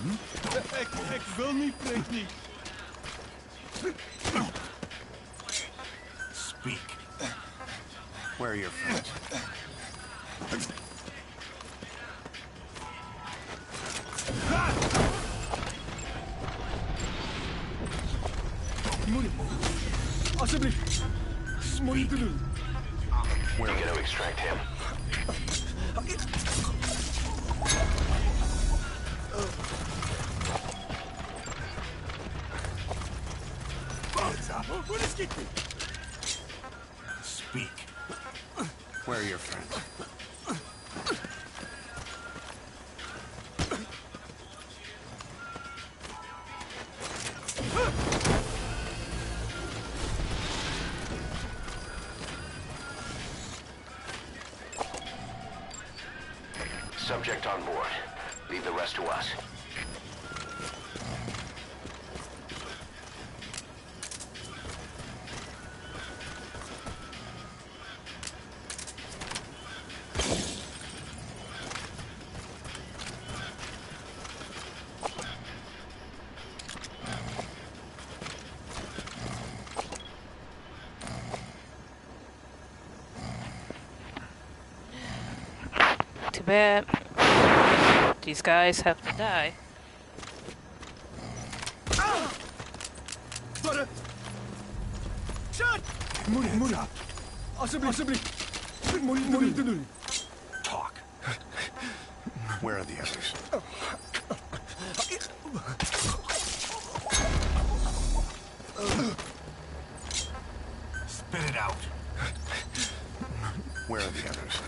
Ik wil niet, vrees niet. Speak. Where are your friends? Moet je... Alsjeblieft. Moet je te doen. We're gonna extract him. Speak. Where are your friends? Subject on board. Leave the rest to us. Too bad. These guys have to die. Verder! Shut! Moet je. Alsjeblieft. Moet je te doen. Talk. Where are the others? Spit it out. Where are the others?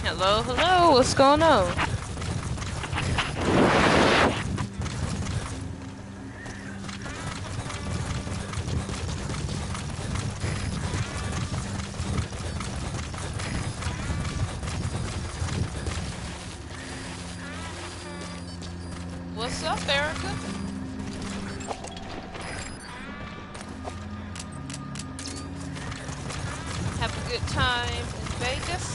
Hello, what's going on? What's up, Erica? Have a good time in Vegas?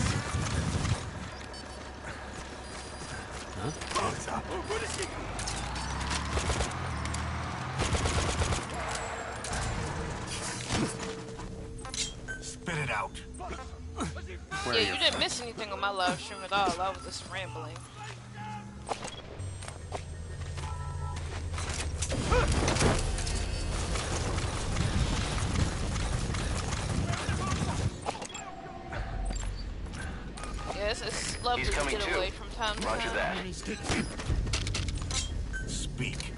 Spit it out. Yeah, you didn't miss anything on my live stream at all. I was just rambling. Yes, it's lovely to get away from time to Roger time. that. Speak.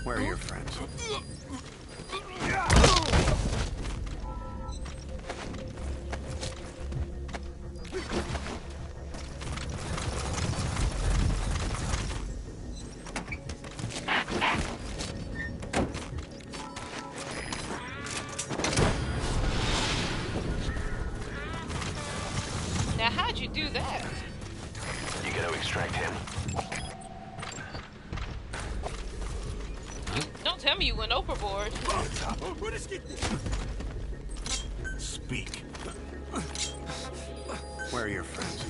Where are your friends? how'd you do that? You gotta extract him. Don't tell me you went overboard. Speak. Where are your friends?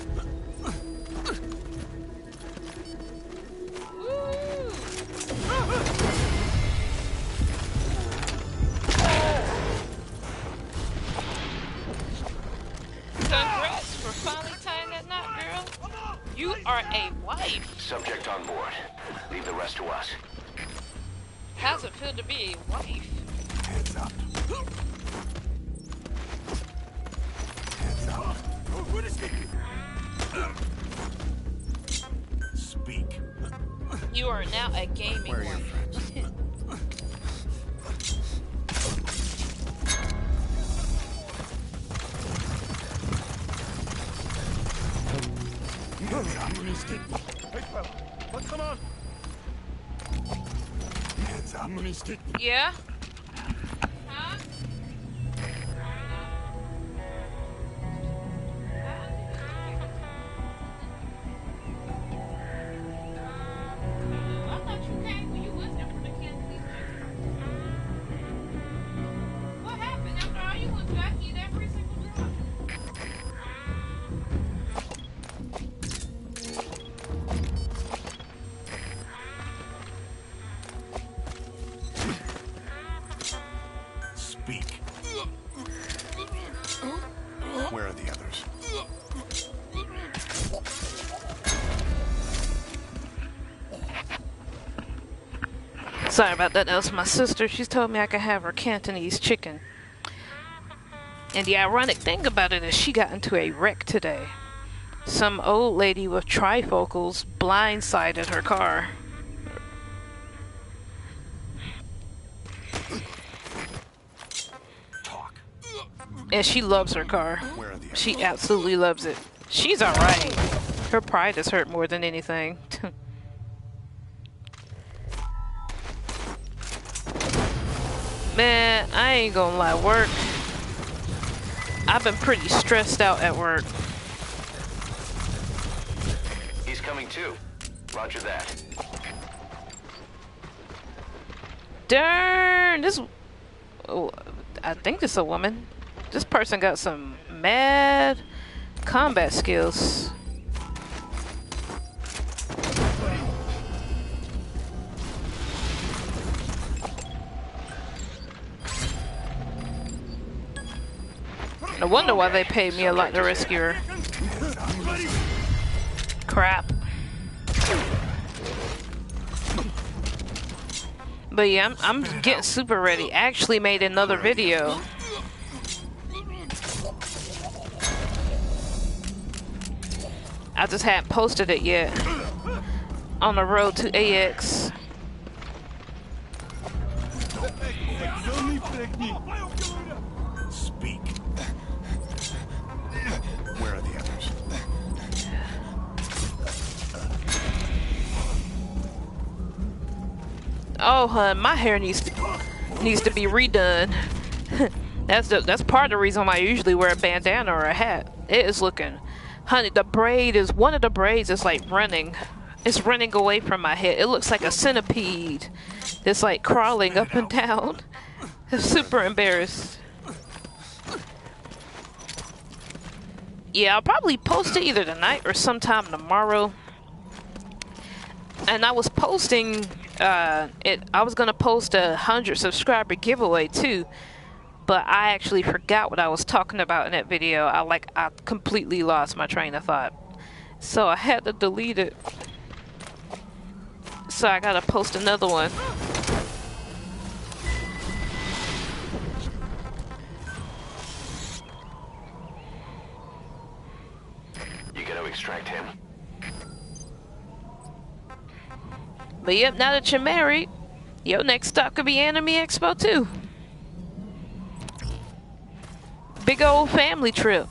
Congrats for finally tying that knot, girl. You are a wife. Subject on board. Leave the rest to us. How's it feel to be a wife? Hands up. Hands up. Speak. You are now a gaming Where are your wife. friends? Hey, fella. What? Come on. Hands up. Yeah? Huh? I thought you came when you went there for the Cantonese chicken. What happened after all you went back eat every single drop? Speak. Where are the others? Sorry about that. That was my sister. She's told me I could have her Cantonese chicken. And the ironic thing about it is she got into a wreck today. Some old lady with trifocals blindsided her car. Talk. And she loves her car. Where are the others? She absolutely loves it. She's alright. Her pride is hurt more than anything. Man, I ain't gonna lie, work. I've been pretty stressed out at work. He's coming too. Roger that. Darn, this. Oh, I think this is a woman. This person got some mad combat skills. I wonder why they paid me a lot to rescue her. Crap. But yeah, I'm getting super ready. I actually made another video. I just hadn't posted it yet. On the road to AX. Speak. Where are the others? Oh, hun, my hair needs to be redone. That's part of the reason why I usually wear a bandana or a hat. It is looking, honey. The braid is one of the braids is like running. It's running away from my head. It looks like a centipede. It's like crawling up and down. I'm super embarrassed. Yeah, I'll probably post it either tonight or sometime tomorrow. And I was posting I was gonna post a 100 subscriber giveaway too, but I actually forgot what I was talking about in that video. I completely lost my train of thought, so I had to delete it. So I gotta post another one. You gotta extract him. But yep, now that you're married, your next stop could be Anime Expo too. Big old family trip.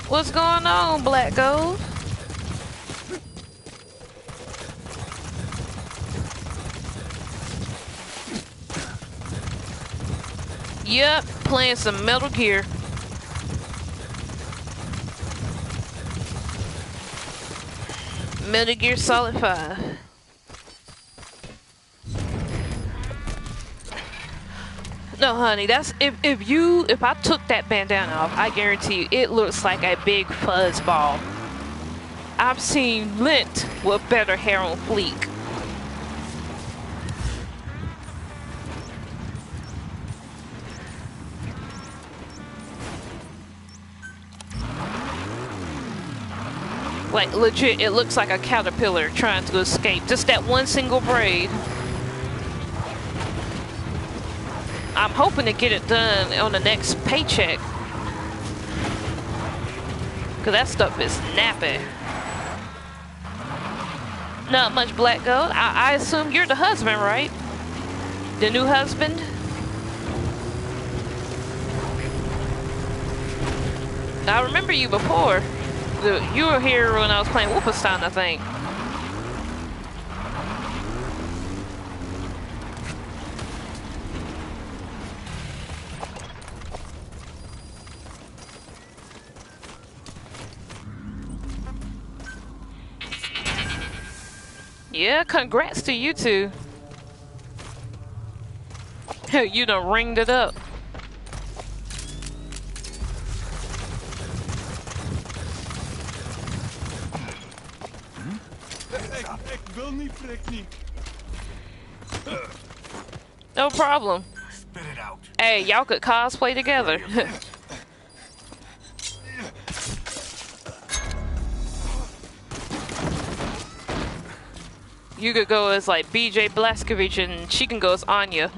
What's going on, Black Gold? Yep, playing some Metal Gear. Metal Gear Solid 5. No, honey, that's if I took that bandana off, I guarantee you it looks like a big fuzz ball. I've seen Lint with better hair on fleek. Like legit, it looks like a caterpillar trying to escape. Just that one single braid. I'm hoping to get it done on the next paycheck. Cause that stuff is nappy. Not much black gold. I assume you're the husband, right? The new husband? I remember you before. You were here when I was playing Wolfenstein, I think. Yeah, congrats to you two. You done ringed it up. No problem. Spit it out. Hey, y'all could cosplay together. You could go as like BJ Blazkowicz and she can go as Anya.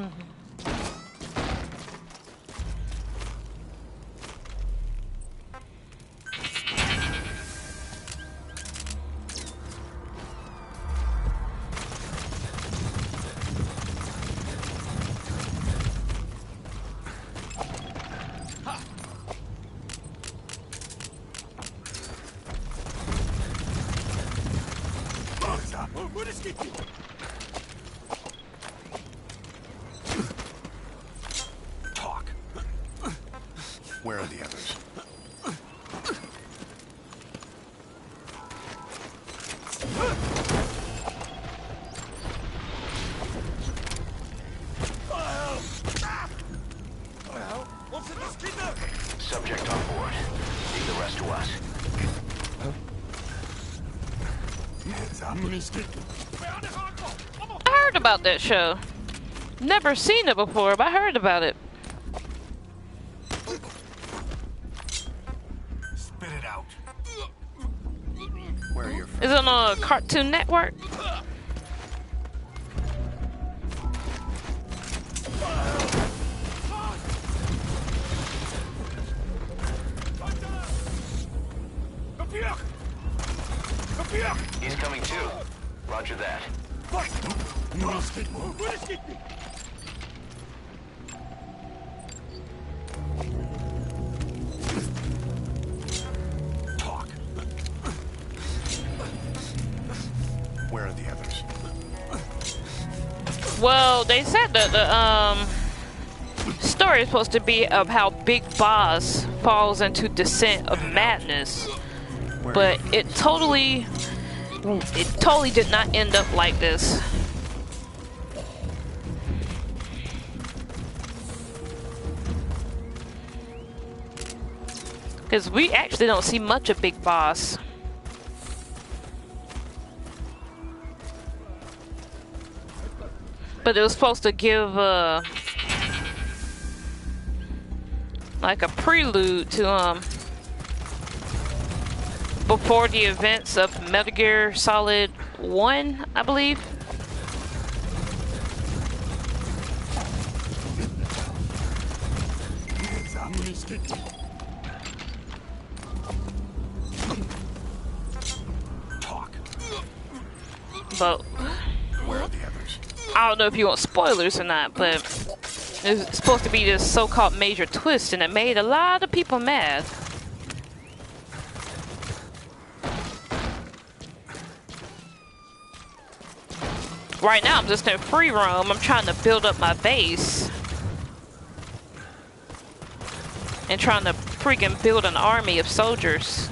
Talk. Where are the others? Subject on board. Leave the rest to us. I heard about that show. Never seen it before, but I heard about it. Spit it out. Where are your friends? Is it on a Cartoon Network? He's coming too. Roger that. Talk. Where are the others? Well, they said that the story is supposed to be of how Big Boss falls into descent of madness, but it totally did not end up like this. Because we actually don't see much of Big Boss. But it was supposed to give like a prelude to before the events of Metal Gear Solid 1, I believe. Talk. But Where are the others? I don't know if you want spoilers or not, but it's supposed to be this so-called major twist, and it made a lot of people mad. Right now, I'm just in free roam. I'm trying to build up my base. and trying to freaking build an army of soldiers.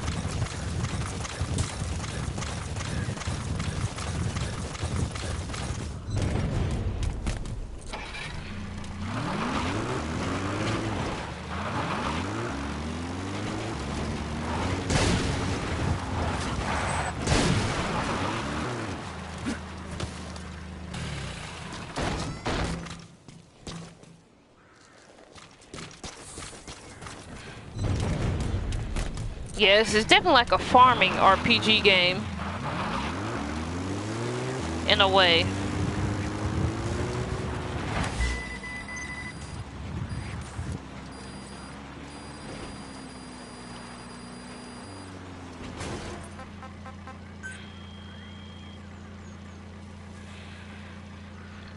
Yes, it's definitely like a farming RPG game. In a way.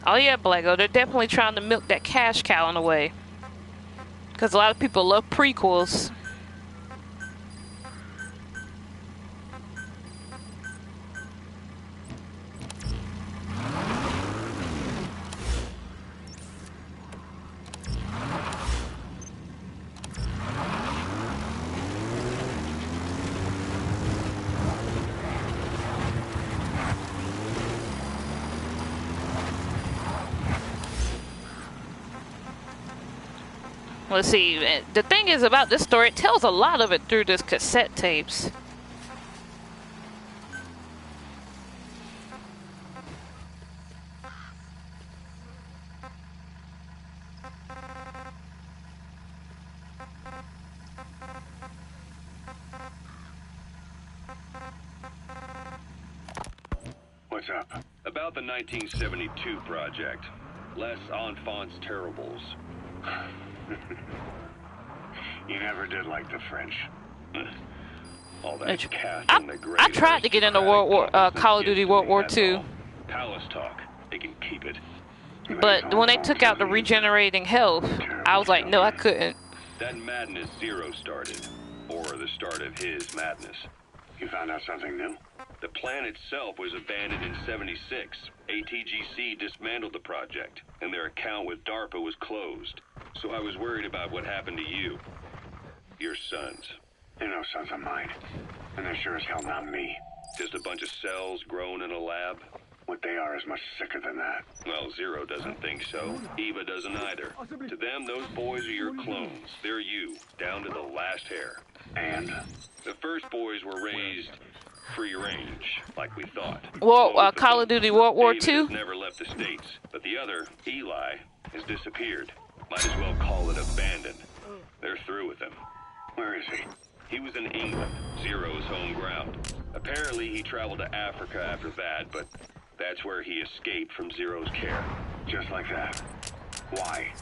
Oh yeah, Blago, they're definitely trying to milk that cash cow in a way. Because a lot of people love prequels. Let's see, the thing is about this story, it tells a lot of it through this cassette tapes. What's up? About the 1972 project. Les Enfants Terribles. You never did like the French. All that casting the great I tried to get into Call of Duty World War II. Palace talk. They can keep it. But when they took out the regenerating health, I was like, no, I couldn't. That madness Zero started. Or the start of his madness. You found out something new? The plan itself was abandoned in '76. ATGC dismantled the project, and their account with DARPA was closed. So I was worried about what happened to you. Your sons. They're no sons of mine. And they're sure as hell not me. Just a bunch of cells grown in a lab? What they are is much sicker than that. Well, Zero doesn't think so. Eva doesn't either. To them, those boys are your clones. They're you, down to the last hair. And? The first boys were raised free range, like we thought. Well, Call of Duty World War David II? has never left the States, but the other, Eli, has disappeared. Might as well call it abandoned. They're through with him. Where is he? He was in England, Zero's home ground. Apparently he traveled to Africa after that, but that's where he escaped from Zero's care. Just like that. Why?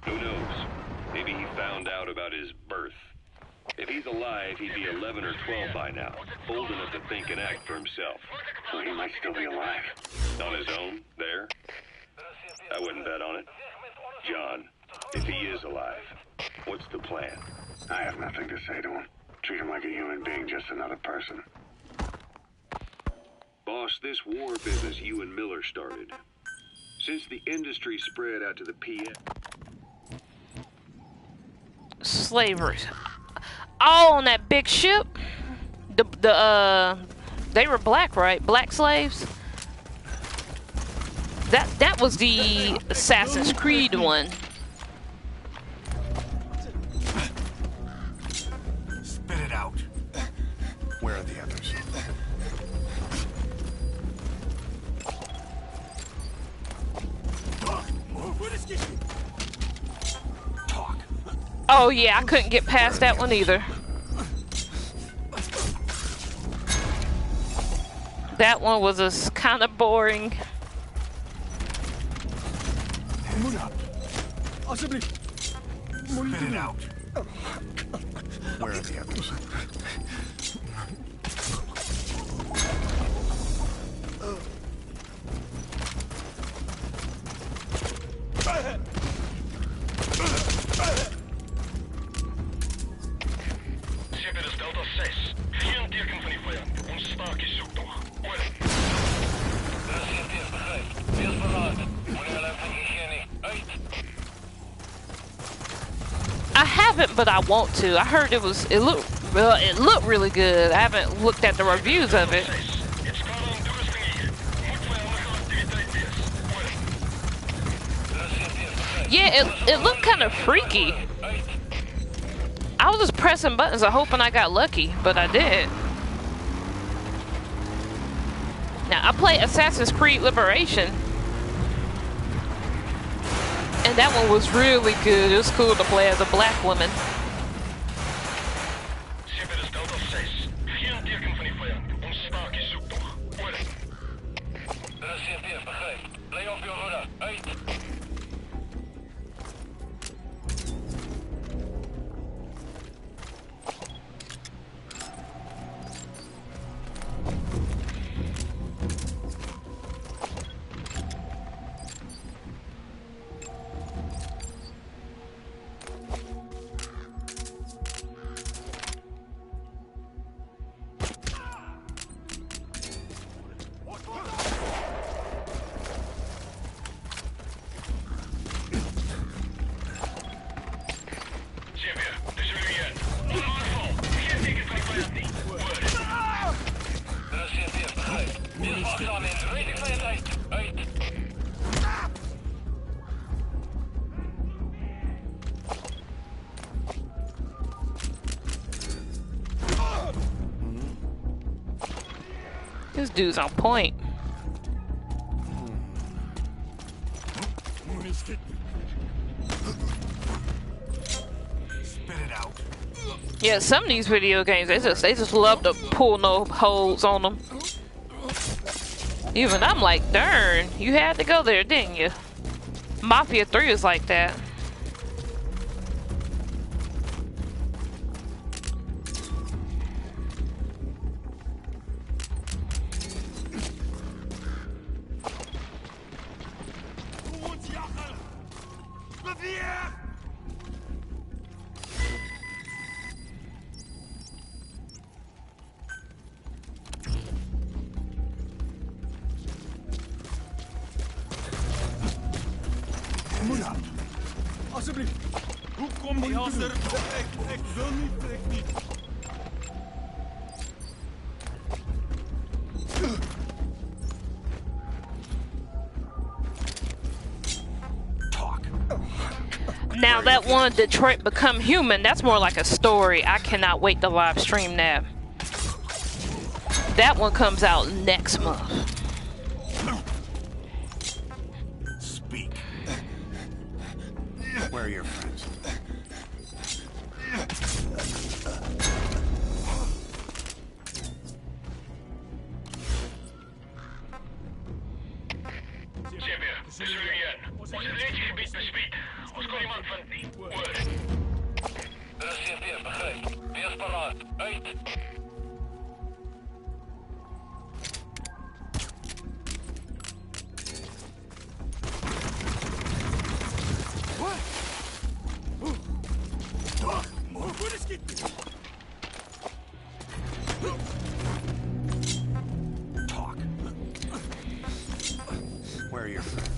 Who knows? Maybe he found out about his birth. If he's alive, he'd be 11 or 12 by now, old enough to think and act for himself. So he might still be alive. On his own, there? I wouldn't bet on it. John, if he is alive, what's the plan? I have nothing to say to him. Treat him like a human being, just another person. Boss, this war business you and Miller started. Since the industry spread out to the PA... Slavery. Oh, on that big ship? They were black, right? Black slaves? That was the Assassin's Creed one. Spit it out. Where are the others? Talk. Oh yeah, I couldn't get past that one either. That one was just kind of boring. Spit it out. Where are the others? Ship is Delta 6. Geen teken van die vijand. Ons staak is zoektocht. Oor. De CT is begrijpt. Wees verlaten. Wanneer we geen uit. I haven't, but I want to. I heard it looked really good. I haven't looked at the reviews of it. Yeah, it looked kind of freaky. I was just pressing buttons and hoping I got lucky, but I did. Now, I played Assassin's Creed Liberation. And that one was really good. It was cool to play as a black woman. This dude's on point. Spit it out. Yeah, some of these video games, they just love to pull no holes on them. Even I'm like, darn, you had to go there, didn't you? Mafia 3 is like that. Alsjeblieft. Hoe kom je als er... Ik wil niet, ik niet. Talk. Now that one, Detroit Become Human, that's more like a story. I cannot wait to live stream that. That one comes out next month. Speak. Where are your friends? Xavier, dit is Julien. Ons reedgebied bespied. Ons kon iemand vinden. Word. Er is CFD, begrijp. Wees paraat. Uit. Talk. Where are your friends?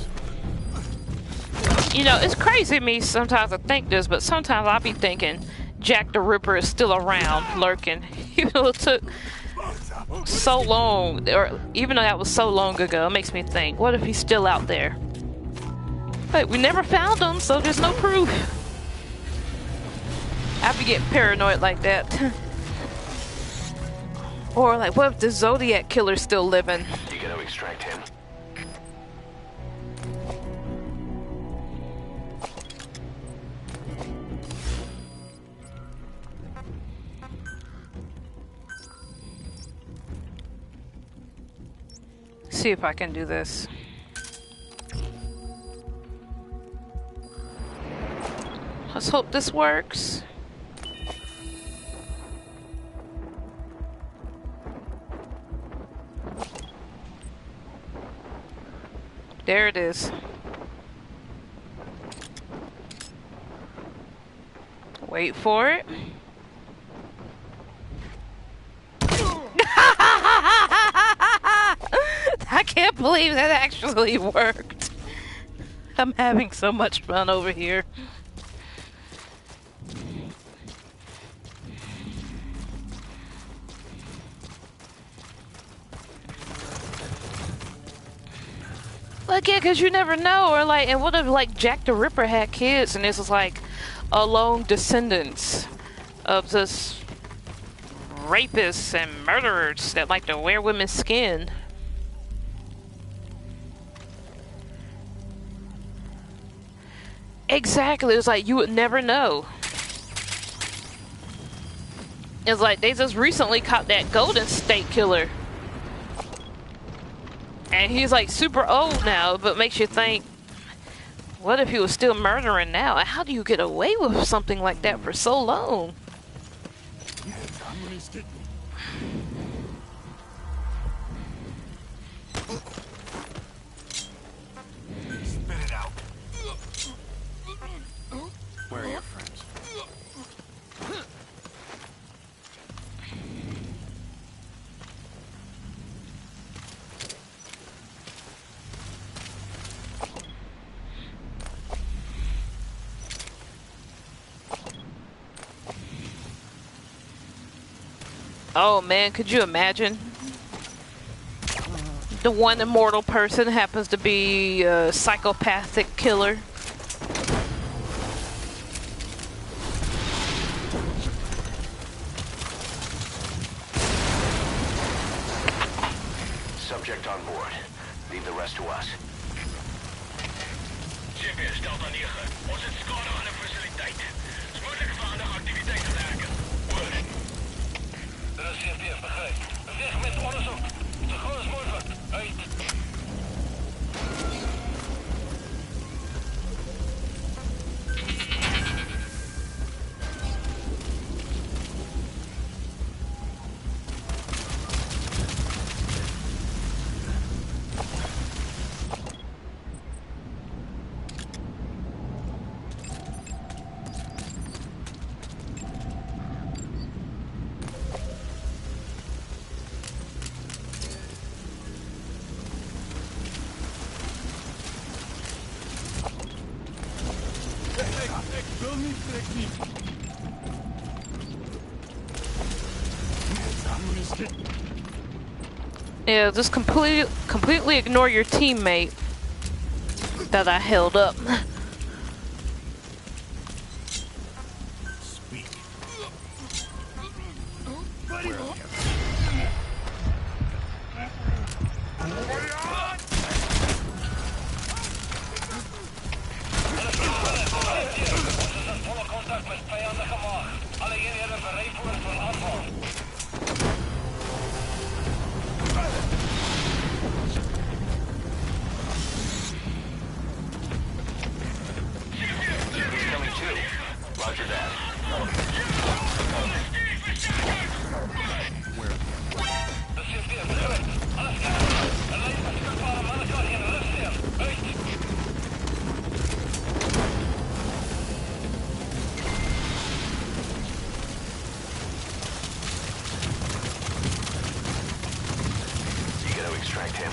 You know, it's crazy to me sometimes I think this, but sometimes I'll be thinking Jack the Ripper is still around, lurking. Even though it took so long, or even though that was so long ago, it makes me think, what if he's still out there? But we never found him, so there's no proof. I'd be getting paranoid like that. Or like, what if the Zodiac killer's still living? You gotta extract him. See if I can do this. Let's hope this works. There it is. Wait for it. I can't believe that actually worked. I'm having so much fun over here. Like, yeah, because you never know. Or, like, and what if, like, Jack the Ripper had kids and this is, like, a lone descendants of this rapists and murderers that like to wear women's skin? Exactly. It's like, you would never know. It's like, they just recently caught that Golden State Killer. And he's like super old now, but makes you think, what if he was still murdering now? And how do you get away with something like that for so long? Spit it out. Where are your friends? Oh man, could you imagine? The one immortal person happens to be a psychopathic killer. Subject on board. Leave the rest to us. GPS stelt aan 9. Ons het skade aan 'n fasiliteit. Moeilik vir ander aktiwiteite werken. Oor. Er is CPF, begrijp. Weg met onderzoek. Zo gauw als mogelijk. Uit. Ik wil niet, trek niet. Yeah, just completely ignore your teammate that I held up. Speak. Volle contact met vijandige maag. Alle eenheden bereid voor aanval. Coming too. Roger that. De CPF, direct. Alles klaar. Een lijst met schuldbare mannen kan geen rust meer. Uit. You gotta extract him.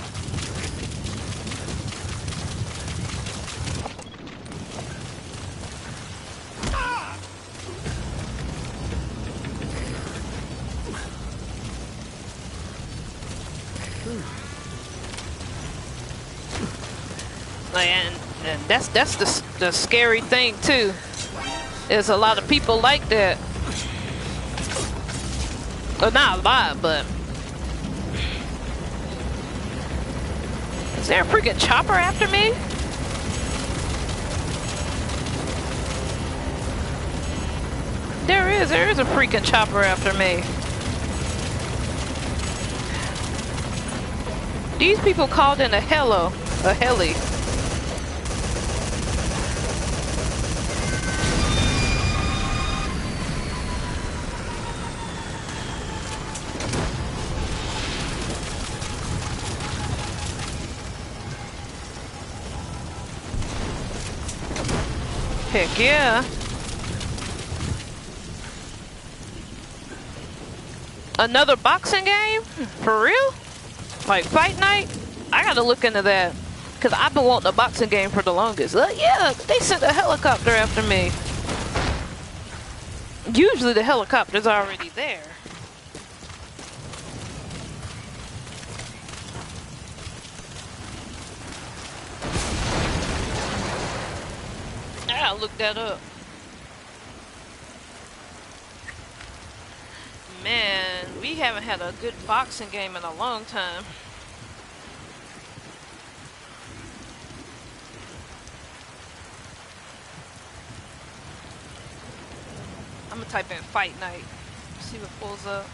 And that's the scary thing too. There's a lot of people like that. Well, not a lot, but is there a freaking chopper after me? There is a freaking chopper after me. These people called in a heli. Heck yeah. Another boxing game? For real? Like Fight Night? I gotta look into that. Cause I've been wanting a boxing game for the longest. Yeah, they sent a helicopter after me. Usually the helicopter's already there. gotta look that up. Man, we haven't had a good boxing game in a long time. I'm gonna type in fight night. See what pulls up.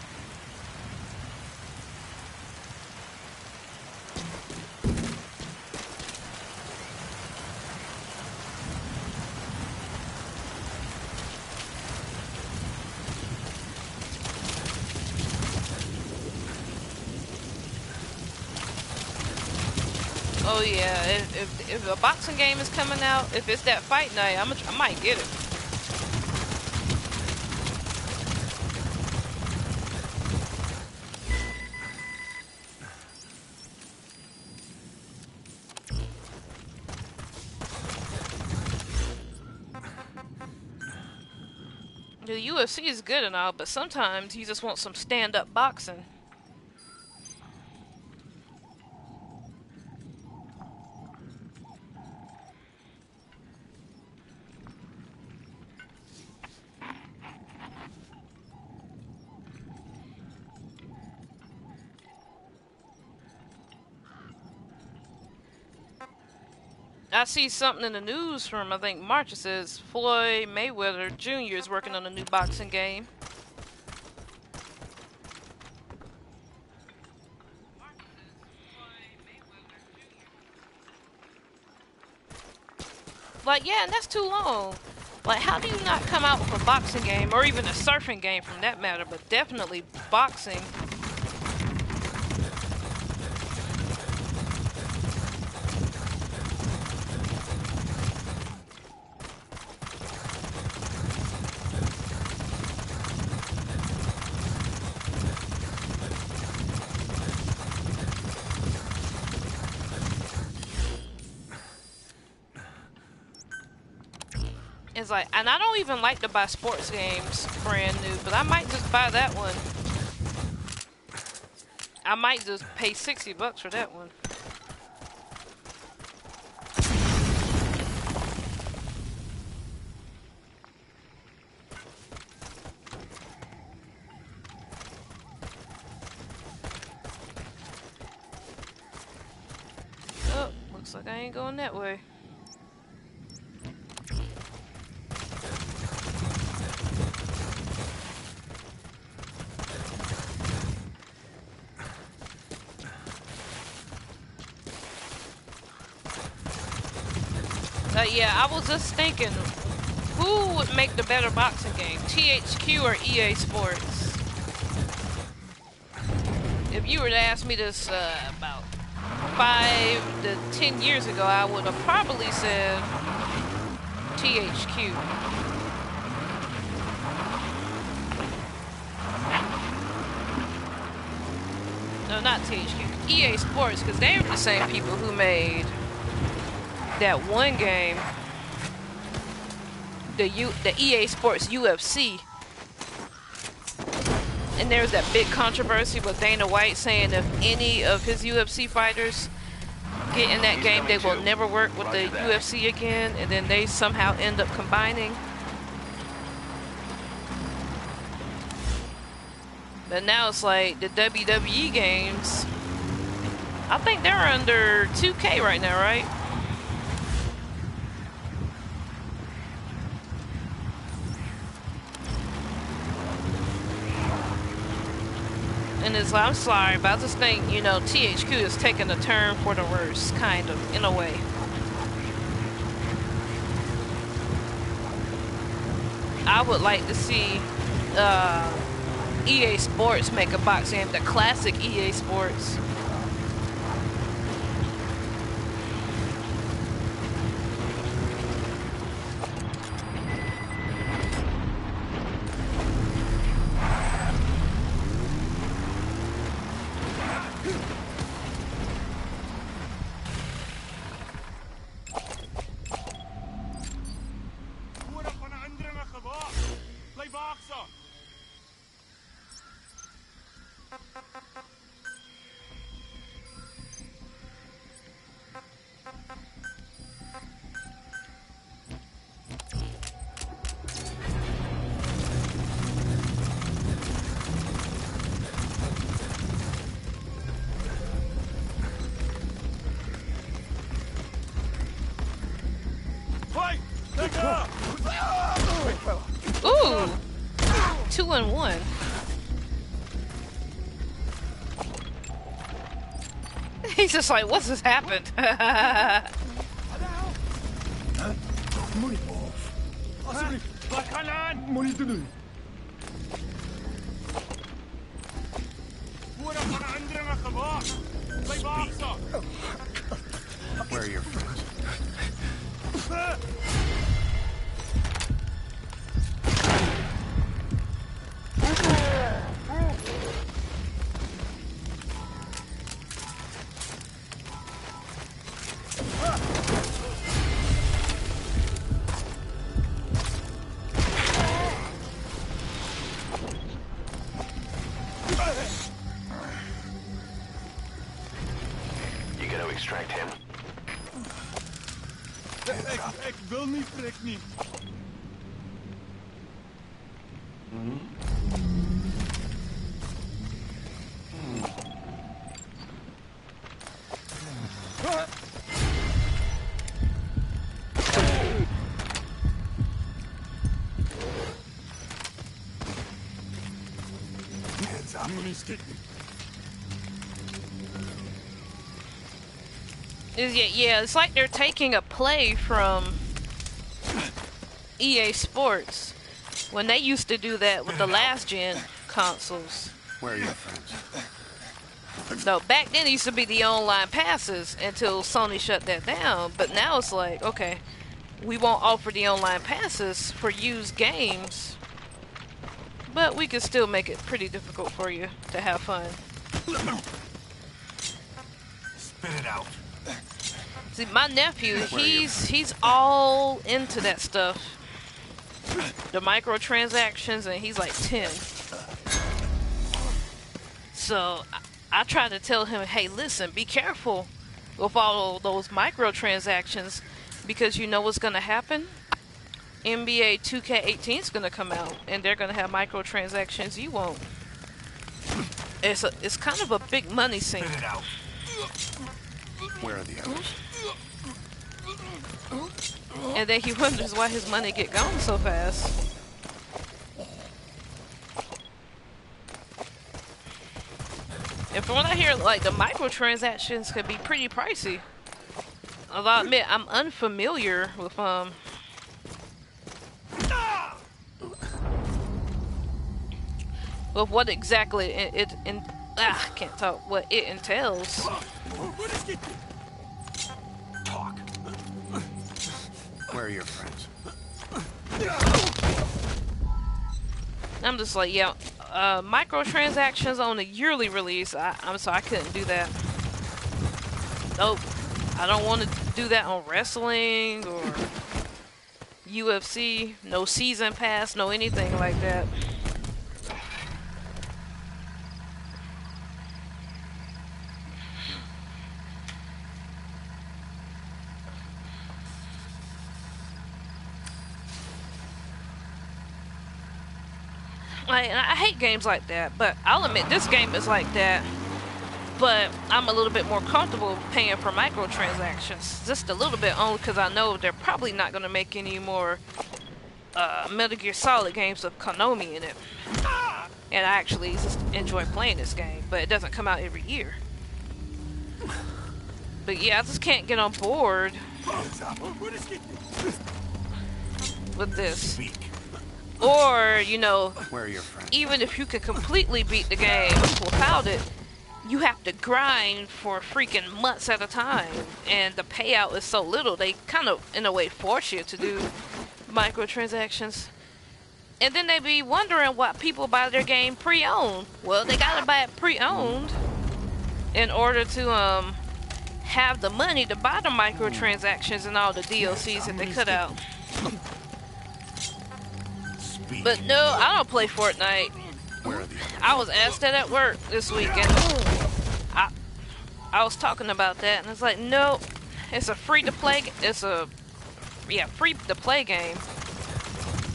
Oh yeah, if a boxing game is coming out, if it's that fight night, I might get it. The UFC is good and all, but sometimes you just want some stand-up boxing. I see something in the news from, I think, March. It says Floyd Mayweather Jr. is working on a new boxing game. Like, yeah, and that's too long. Like, how do you not come out with a boxing game, or even a surfing game from that matter, but definitely boxing? It's like, and I don't even like to buy sports games brand new, but I might just buy that one. I might just pay $60 for that one. Oh, looks like I ain't going that way. Yeah, I was just thinking, who would make the better boxing game, THQ or EA Sports? If you were to ask me this about 5 to 10 years ago, I would have probably said THQ. No, not THQ, EA Sports, because they were the same people who made that one game, the EA Sports UFC, and there's that big controversy with Dana White saying if any of his UFC fighters get in that game, they will never work with the UFC again, and then they somehow end up combining. But now it's like the WWE games, I think they're under 2K right now, right? And it's like, I'm sorry, but I just think, you know, THQ is taking a turn for the worse, kind of, in a way. I would like to see EA Sports make a boxing game, the classic EA Sports. 2 in 1. He's just like, what's just happened? Where are your friends? You gonna extract him? Ik wil niet, trek niet. Yeah, it's like they're taking a play from EA Sports when they used to do that with the last gen consoles. Where are your friends? No, back then it used to be the online passes until Sony shut that down. But now it's like, okay, we won't offer the online passes for used games, but we can still make it pretty difficult for you to have fun. Spit it out. See, my nephew, he's all into that stuff. The microtransactions, and he's like 10. So I try to tell him, hey, listen, be careful with all those microtransactions, because you know what's going to happen? NBA 2K18 is going to come out, and they're going to have microtransactions you won't. It's kind of a big money sink. Spit it out. Where are the others? And then he wonders why his money get gone so fast. And from what I hear, like, the microtransactions could be pretty pricey. I'll admit, I'm unfamiliar with what exactly I can't talk. What it entails. Talk. Where are your friends? I'm just like, yeah, microtransactions on a yearly release. I'm sorry, I couldn't do that. Nope, I don't want to do that on wrestling or UFC. No season pass, no anything like that. I hate games like that, but I'll admit this game is like that. But I'm a little bit more comfortable paying for microtransactions, just a little bit, only because I know they're probably not going to make any more Metal Gear Solid games with Konami in it. And I actually just enjoy playing this game, but it doesn't come out every year. But yeah, I just can't get on board with this. Or, you know, Where are your friends? even if you could completely beat the game without it, you have to grind for freaking months at a time. And the payout is so little, they kind of, in a way, force you to do microtransactions. And then they be wondering why people buy their game pre-owned. Well, they gotta buy it pre-owned in order to have the money to buy the microtransactions and all the DLCs that they cut out. But no, I don't play Fortnite. Where are the others? I was asked that at work this weekend. I was talking about that, and it's like, no, it's a free-to-play. It's a free-to-play game,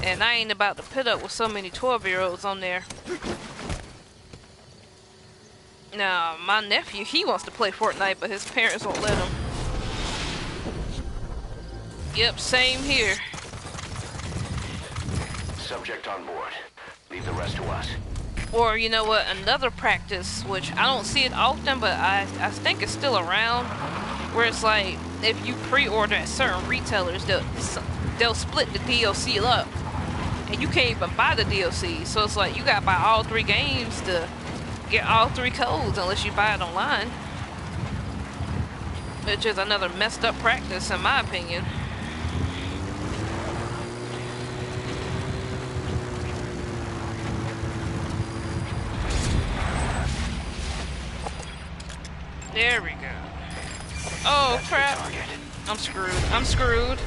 and I ain't about to put up with so many 12-year-olds on there. Now, my nephew, he wants to play Fortnite, but his parents won't let him. Yep, same here. Subject on board. Leave the rest to us. Or you know what, another practice, which I don't see it often, but I think it's still around, where it's like, if you pre-order at certain retailers, they'll split the DLC up, and you can't even buy the DLC, so it's like, you gotta buy all 3 games to get all 3 codes, unless you buy it online. Which is another messed up practice, in my opinion. There we go. Oh crap. I'm screwed. I'm screwed.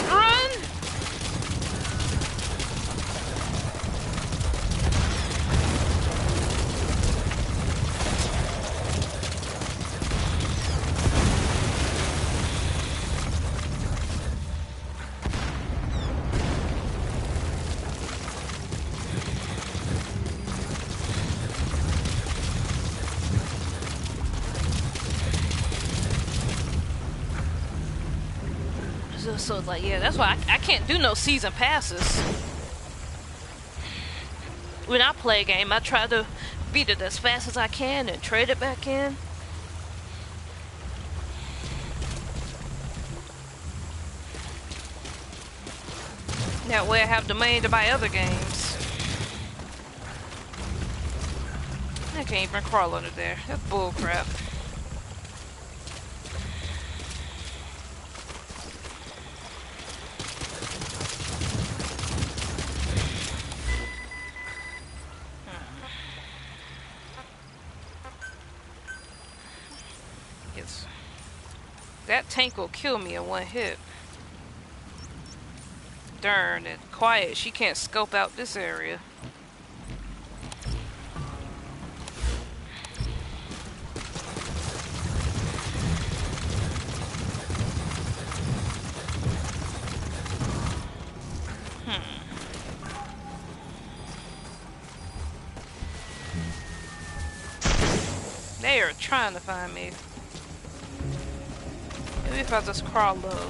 Run! So it's like, yeah, that's why I can't do no season passes. When I play a game, I try to beat it as fast as I can and trade it back in. That way I have the money to buy other games. I can't even crawl under there. That's bull crap. That tank will kill me in 1 hit. Darn it. Quiet. She can't scope out this area. They are trying to find me. Maybe if I just crawl low.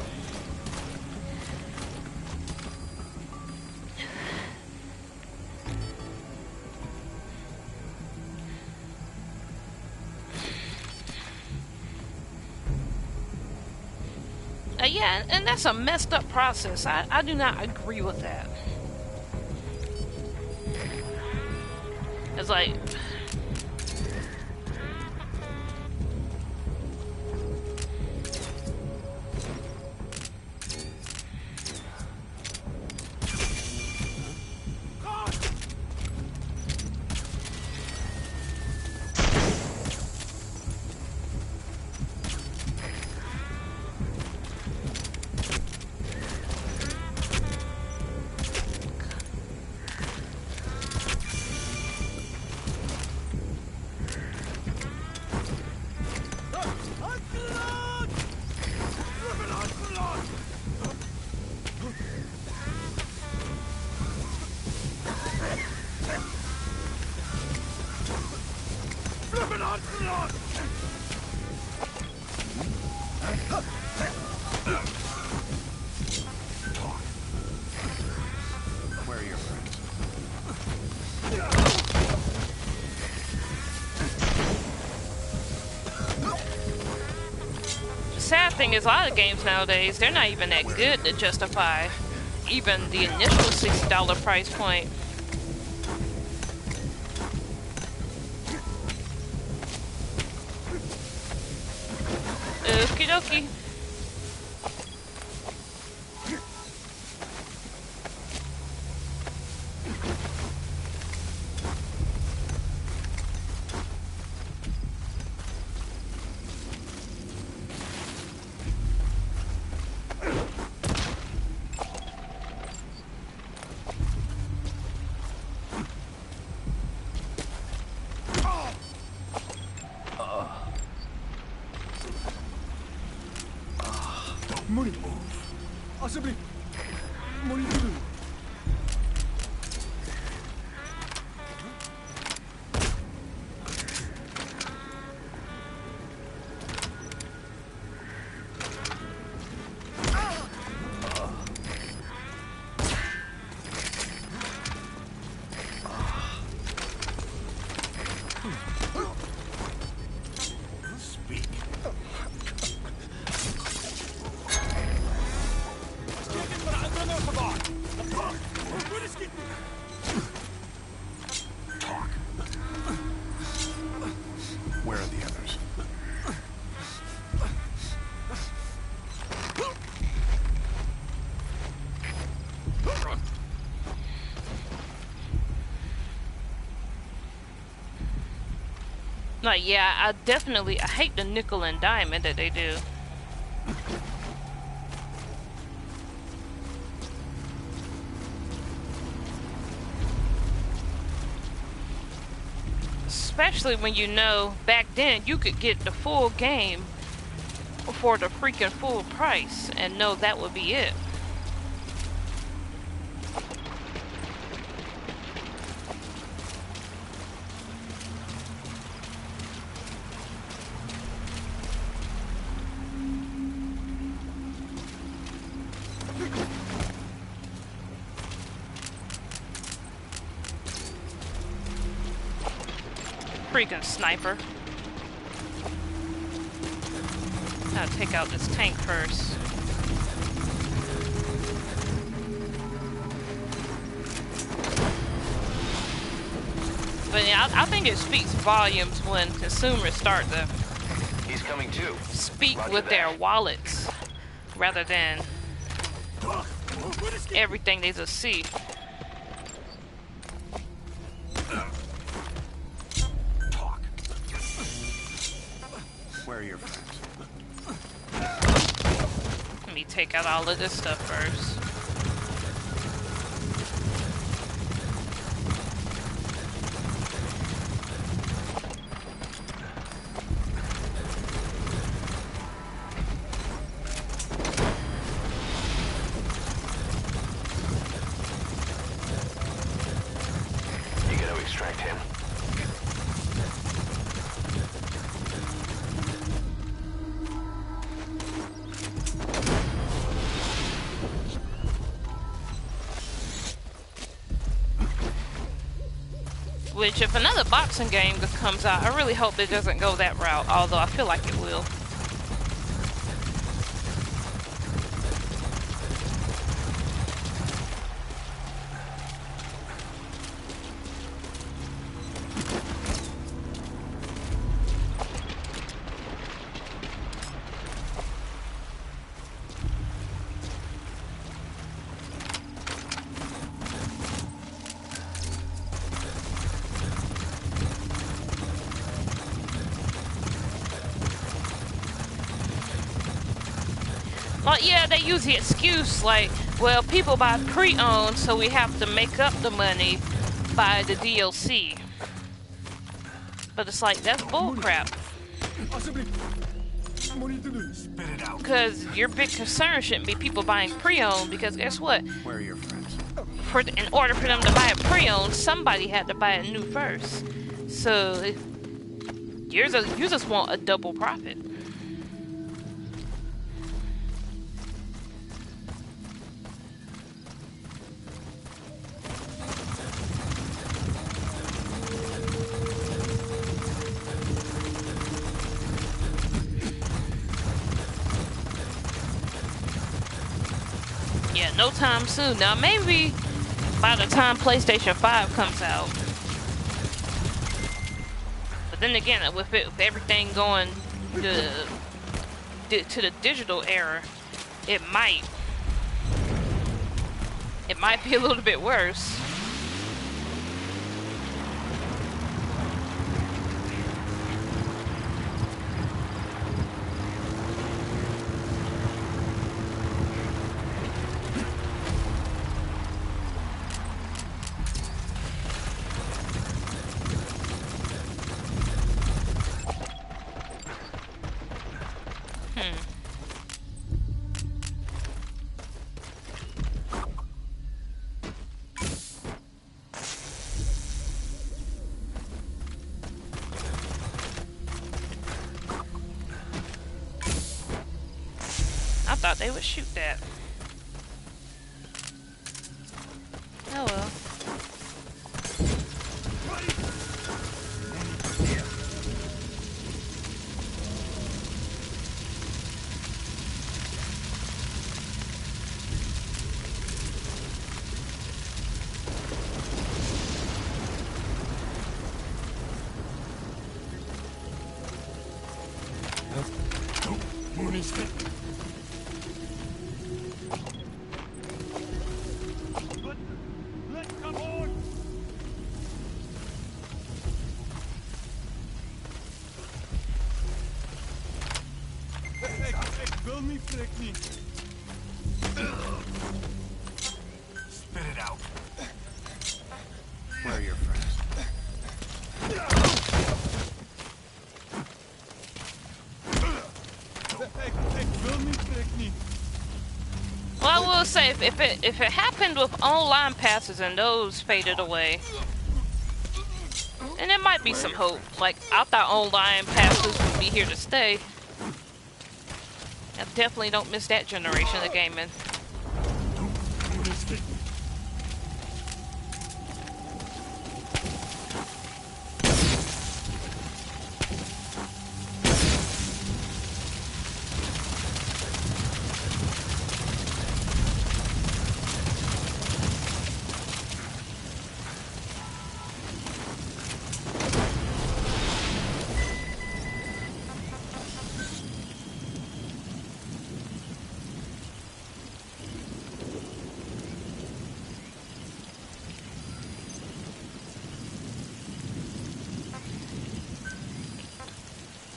Yeah, and that's a messed up process. I do not agree with that. It's like... Where are your friends? The sad thing is, a lot of games nowadays, they're not even that good to justify even the initial $60 price point. Okie dokie. Like, yeah, I hate the nickel and diamond that they do. Especially when you know back then you could get the full game for the freaking full price and know that would be it. Freaking sniper. Gotta take out this tank first. But yeah, I think it speaks volumes when consumers start to He's coming too. speak Roger with that. their wallets rather than everything they just see. Talk. Where are your friends? Let me take out all of this stuff first. You gotta extract him. Which, if another boxing game comes out, I really hope it doesn't go that route, although I feel like it will. Well, yeah, they use the excuse like, well, people buy pre-owned, so we have to make up the money by the DLC. But it's like, that's bullcrap. Spit it out. Because your big concern shouldn't be people buying pre-owned, because guess what? Where are your friends? In order for them to buy a pre-owned, somebody had to buy it new first. So, you just want a double profit. Yeah, no time soon. Now, maybe by the time PlayStation 5 comes out. But then again, with everything going to the digital era, it might be a little bit worse. I thought they would shoot that. Oh well. me prekni. Spit it out. Where are your friends? Wil me prekni. Well, I will say, if it happened with online passes and those faded away, and there might be some hope. Like, I thought online passes would be here to stay. I definitely don't miss that generation of gaming.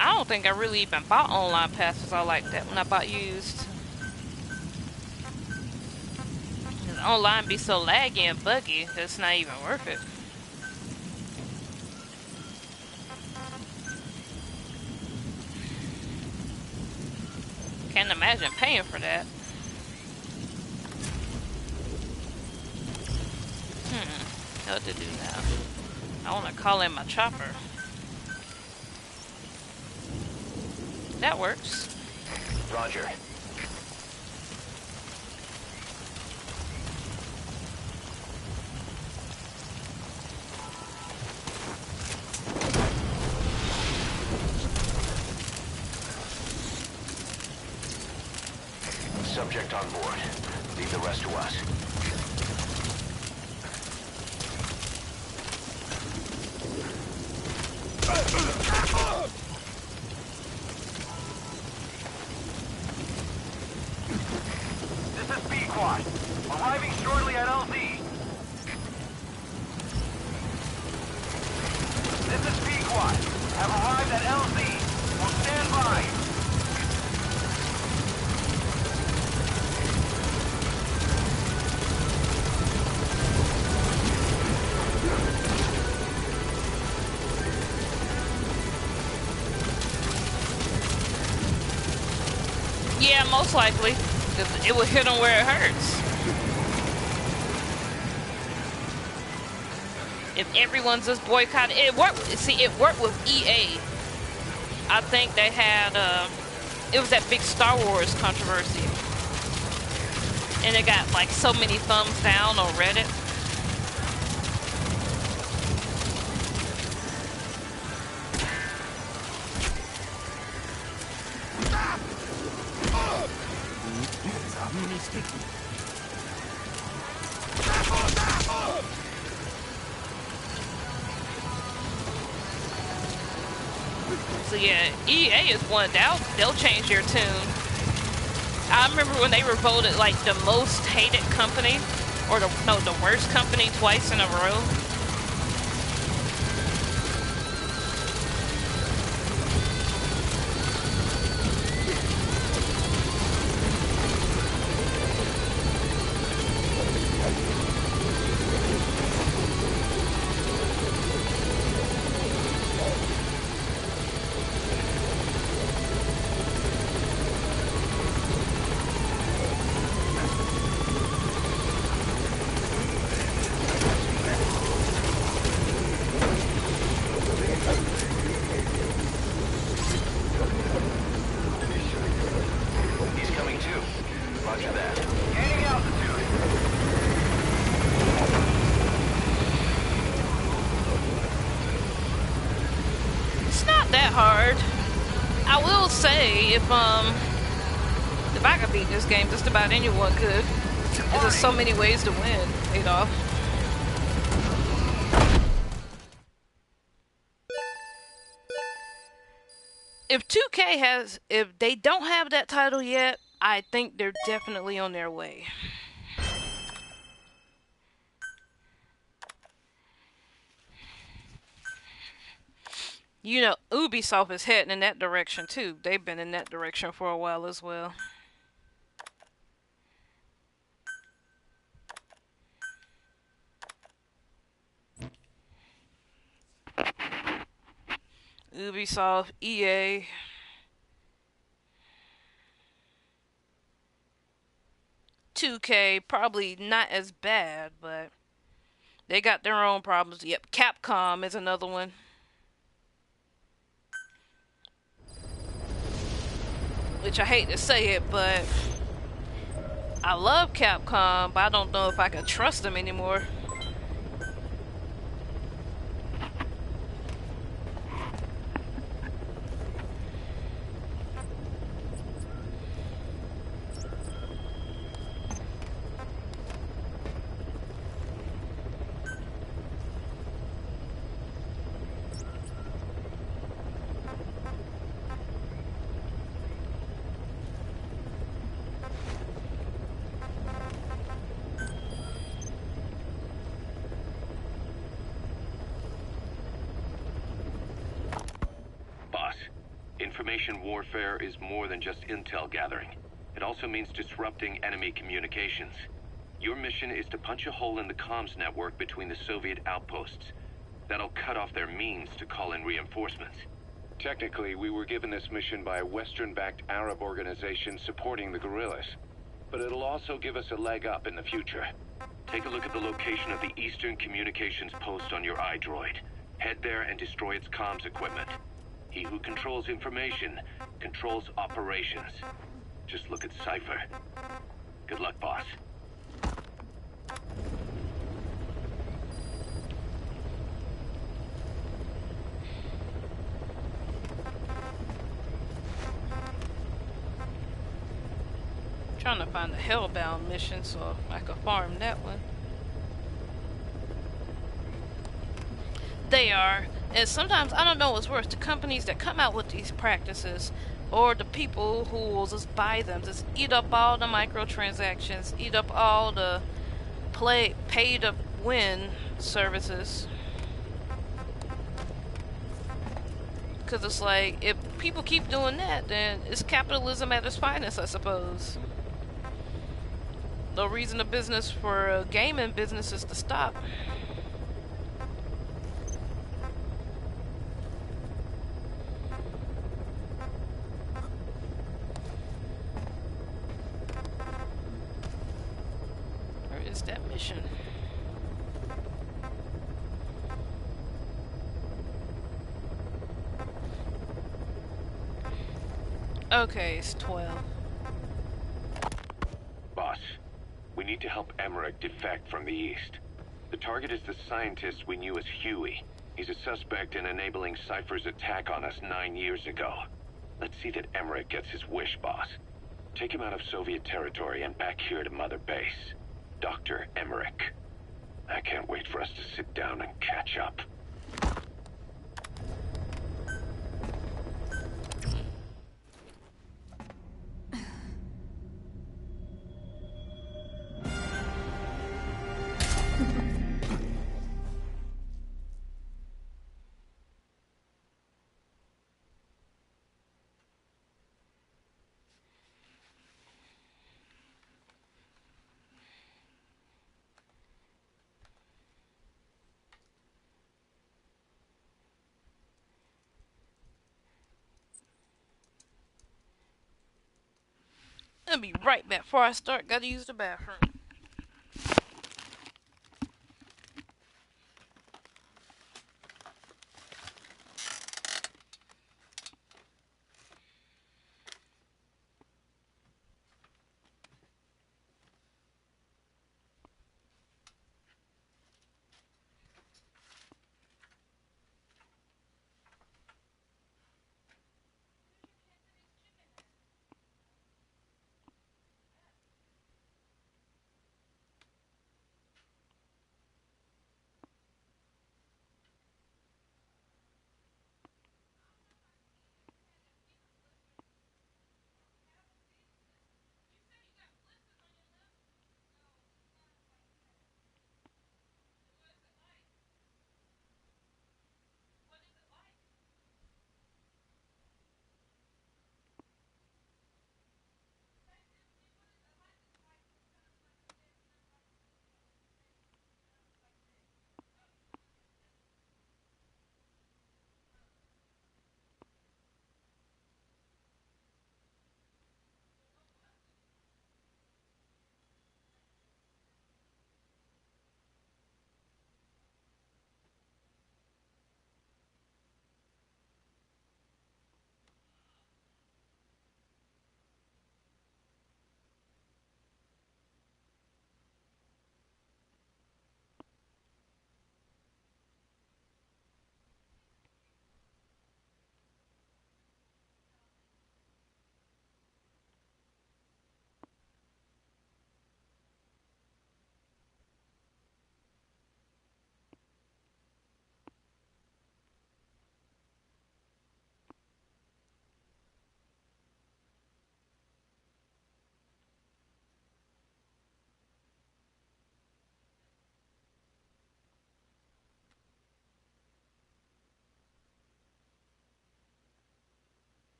I don't think I really even bought online passes all like that when I bought used. 'Cause online be so laggy and buggy, it's not even worth it. Can't imagine paying for that. What to do now? I want to call in my chopper. That works. Roger. Subject on board. Leave the rest to us. This is Pequod. Arriving shortly at LZ. This is Pequod. Have arrived at LZ. Will stand by. Yeah, most likely. 'Cause it will hit them where it hurts. If everyone's just boycotted, it worked. See, it worked with EA. I think they had, it was that big Star Wars controversy. And it got like so many thumbs down on Reddit. So yeah, EA is one. They'll change their tune. I remember when they were voted like the most hated company, or the worst company twice in a row. He's coming too. Roger that. Gaining altitude. It's not that hard. I will say, if I could beat this game, just about anyone could. There's just so many ways to win, Adolf. If 2K if they don't have that title yet, I think they're definitely on their way. You know, Ubisoft is heading in that direction too. They've been in that direction for a while as well. Ubisoft, EA. $2K, probably not as bad, but they got their own problems. Yep, Capcom is another one. Which I hate to say it, but I love Capcom, but I don't know if I can trust them anymore. Information warfare is more than just intel gathering. It also means disrupting enemy communications. Your mission is to punch a hole in the comms network between the Soviet outposts. That'll cut off their means to call in reinforcements. Technically, we were given this mission by a Western-backed Arab organization supporting the guerrillas. But it'll also give us a leg up in the future. Take a look at the location of the Eastern Communications Post on your iDroid. Head there and destroy its comms equipment. He who controls information controls operations. Just look at Cypher. Good luck, boss. Trying to find the Hellbound mission so I can farm that one. They are. And sometimes, I don't know what's worse, the companies that come out with these practices or the people who will just buy them, just eat up all the microtransactions, eat up all the pay to win services. Because it's like, if people keep doing that, then it's capitalism at its finest, I suppose. No reason of business for gaming businesses to stop. That mission. Okay, it's 12. Boss, we need to help Emmerich defect from the east. The target is the scientist we knew as Huey. He's a suspect in enabling Cypher's attack on us 9 years ago. Let's see that Emmerich gets his wish, boss. Take him out of Soviet territory and back here to Mother Base. Dr. Emmerich. I can't wait for us to sit down and catch up. I'll be right back. Before I start, gotta use the bathroom.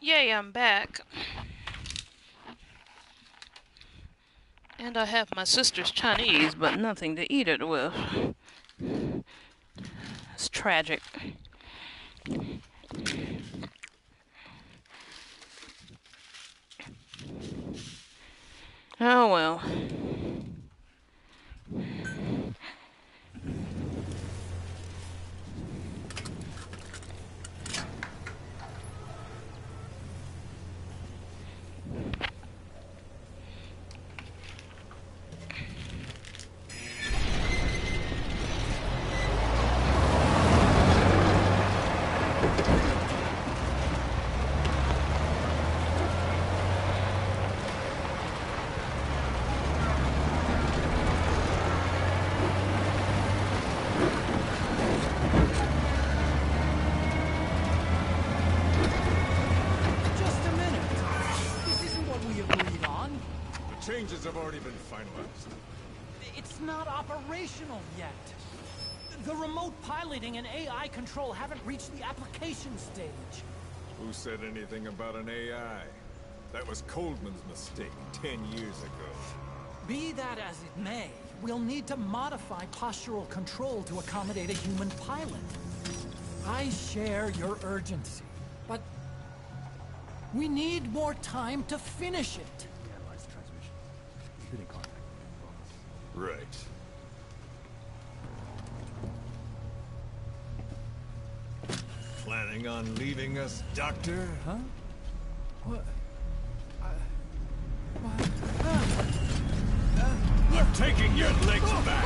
Yay, I'm back. And I have my sister's Chinese, but nothing to eat it with. It's tragic. Oh well. Just a minute. This isn't what we agreed on. The changes have already been finalized. It's not operational yet. The remote piloting and AI control haven't reached the application stage. Who said anything about an AI? That was Coldman's mistake 10 years ago. Be that as it may, we'll need to modify postural control to accommodate a human pilot. I share your urgency, but we need more time to finish it. Right. Planning on leaving us, Doctor? Huh? What? I'm taking your legs back!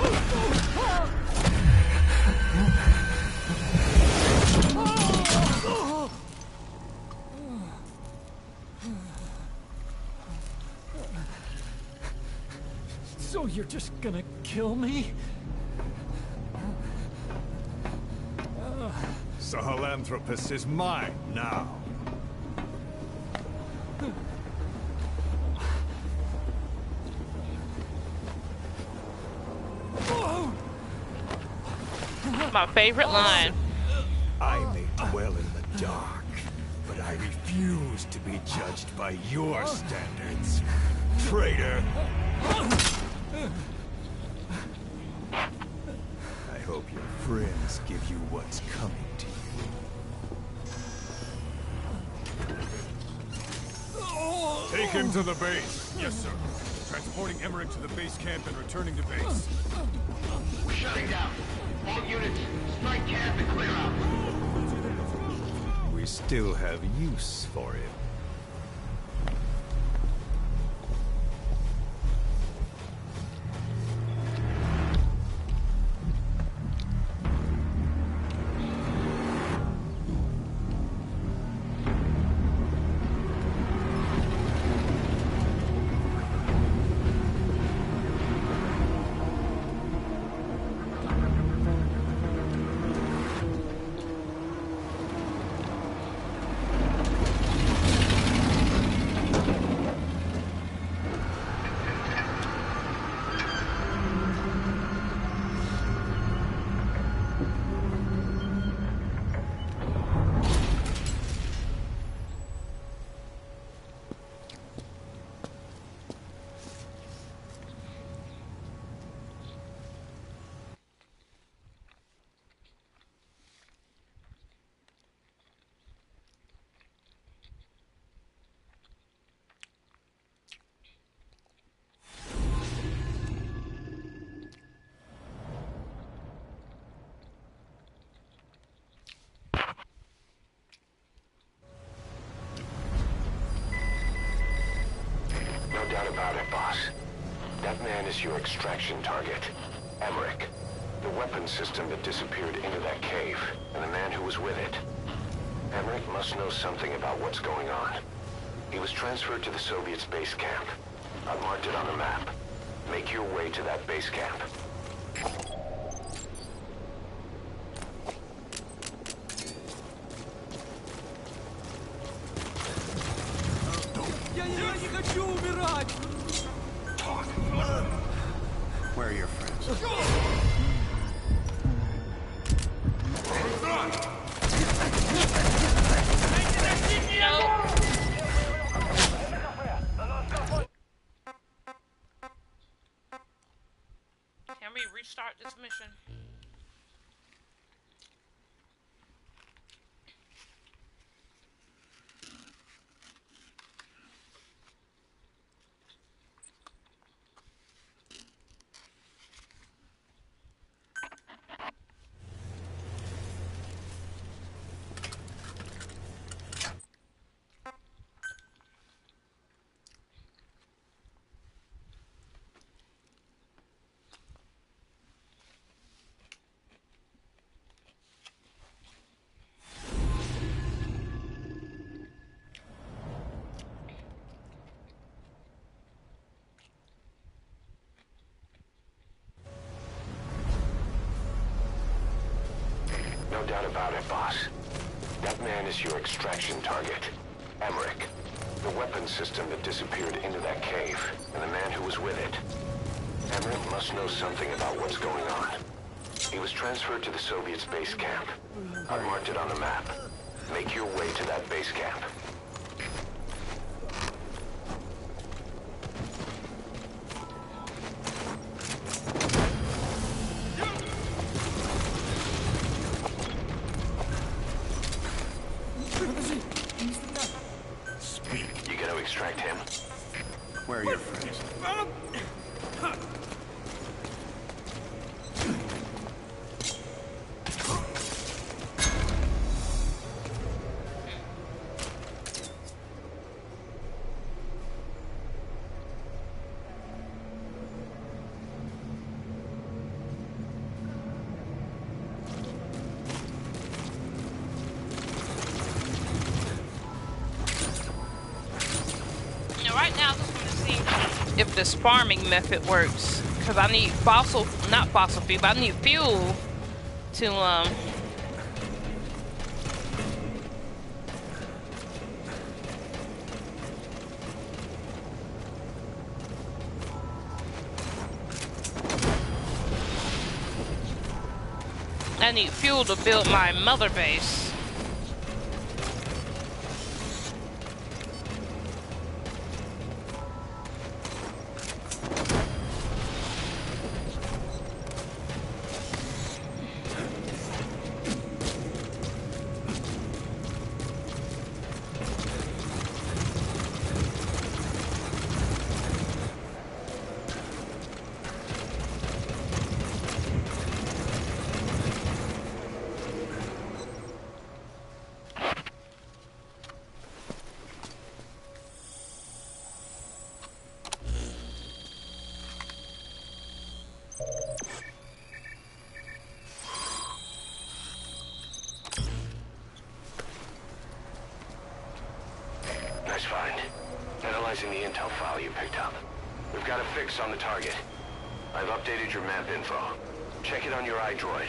So you're just gonna kill me? Sahelanthropus is mine now. My favorite line. I may dwell in the dark, but I refuse to be judged by your standards, traitor. I hope your friends give you what's coming to you. Take him to the base. Yes, sir. Transporting Emmerich to the base camp and returning to base. We're shutting down. All units, strike camp and clear out. We still have use for him. No doubt about it, boss. That man is your extraction target. Emmerich. The weapon system that disappeared into that cave, and the man who was with it. Emmerich must know something about what's going on. He was transferred to the Soviets' base camp. I've marked it on the map. Make your way to that base camp. Я не хочу умирать! Where are your friends? me restart this mission. No doubt about it, boss. That man is your extraction target. Emmerich. The weapon system that disappeared into that cave, and the man who was with it. Emmerich must know something about what's going on. He was transferred to the Soviet base camp. I've marked it on the map. Make your way to that base camp. You gonna extract him? Where are your friends? Right now, I just want to see if this farming method works. Because I need not fossil fuel, but I need fuel to, I need fuel to build my mother base. Nice find. Analyzing the intel file you picked up. We've got a fix on the target. I've updated your map info. Check it on your iDroid.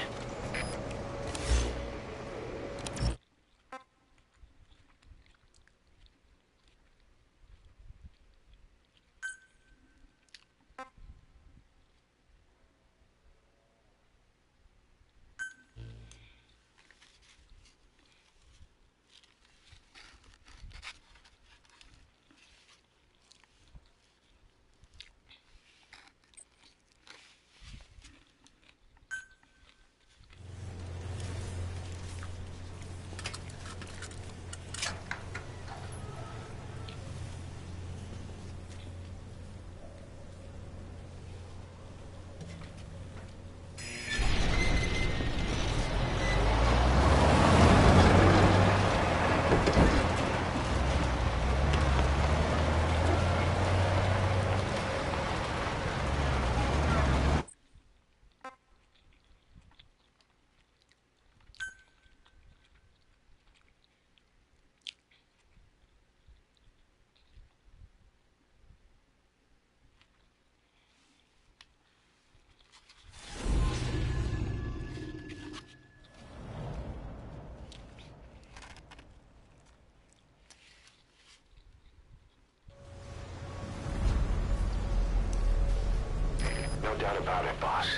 No doubt about it, boss.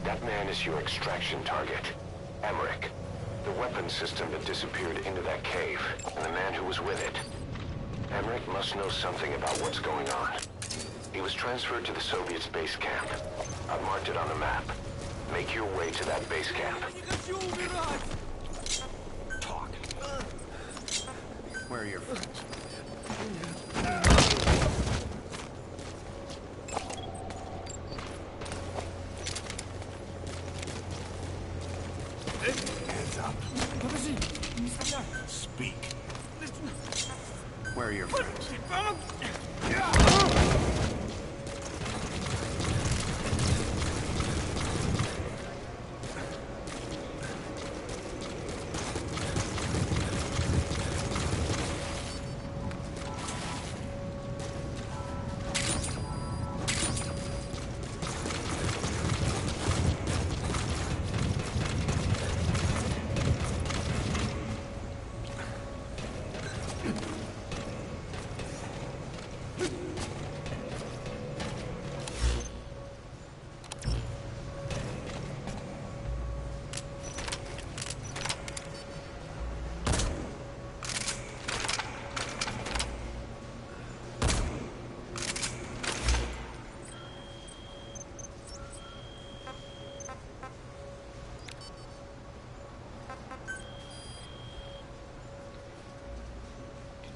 That man is your extraction target. Emmerich. The weapon system that disappeared into that cave, and the man who was with it. Emmerich must know something about what's going on. He was transferred to the Soviet base camp. I've marked it on the map. Make your way to that base camp. Talk. Where are your friends? Hands up. Speak. Where are your friends?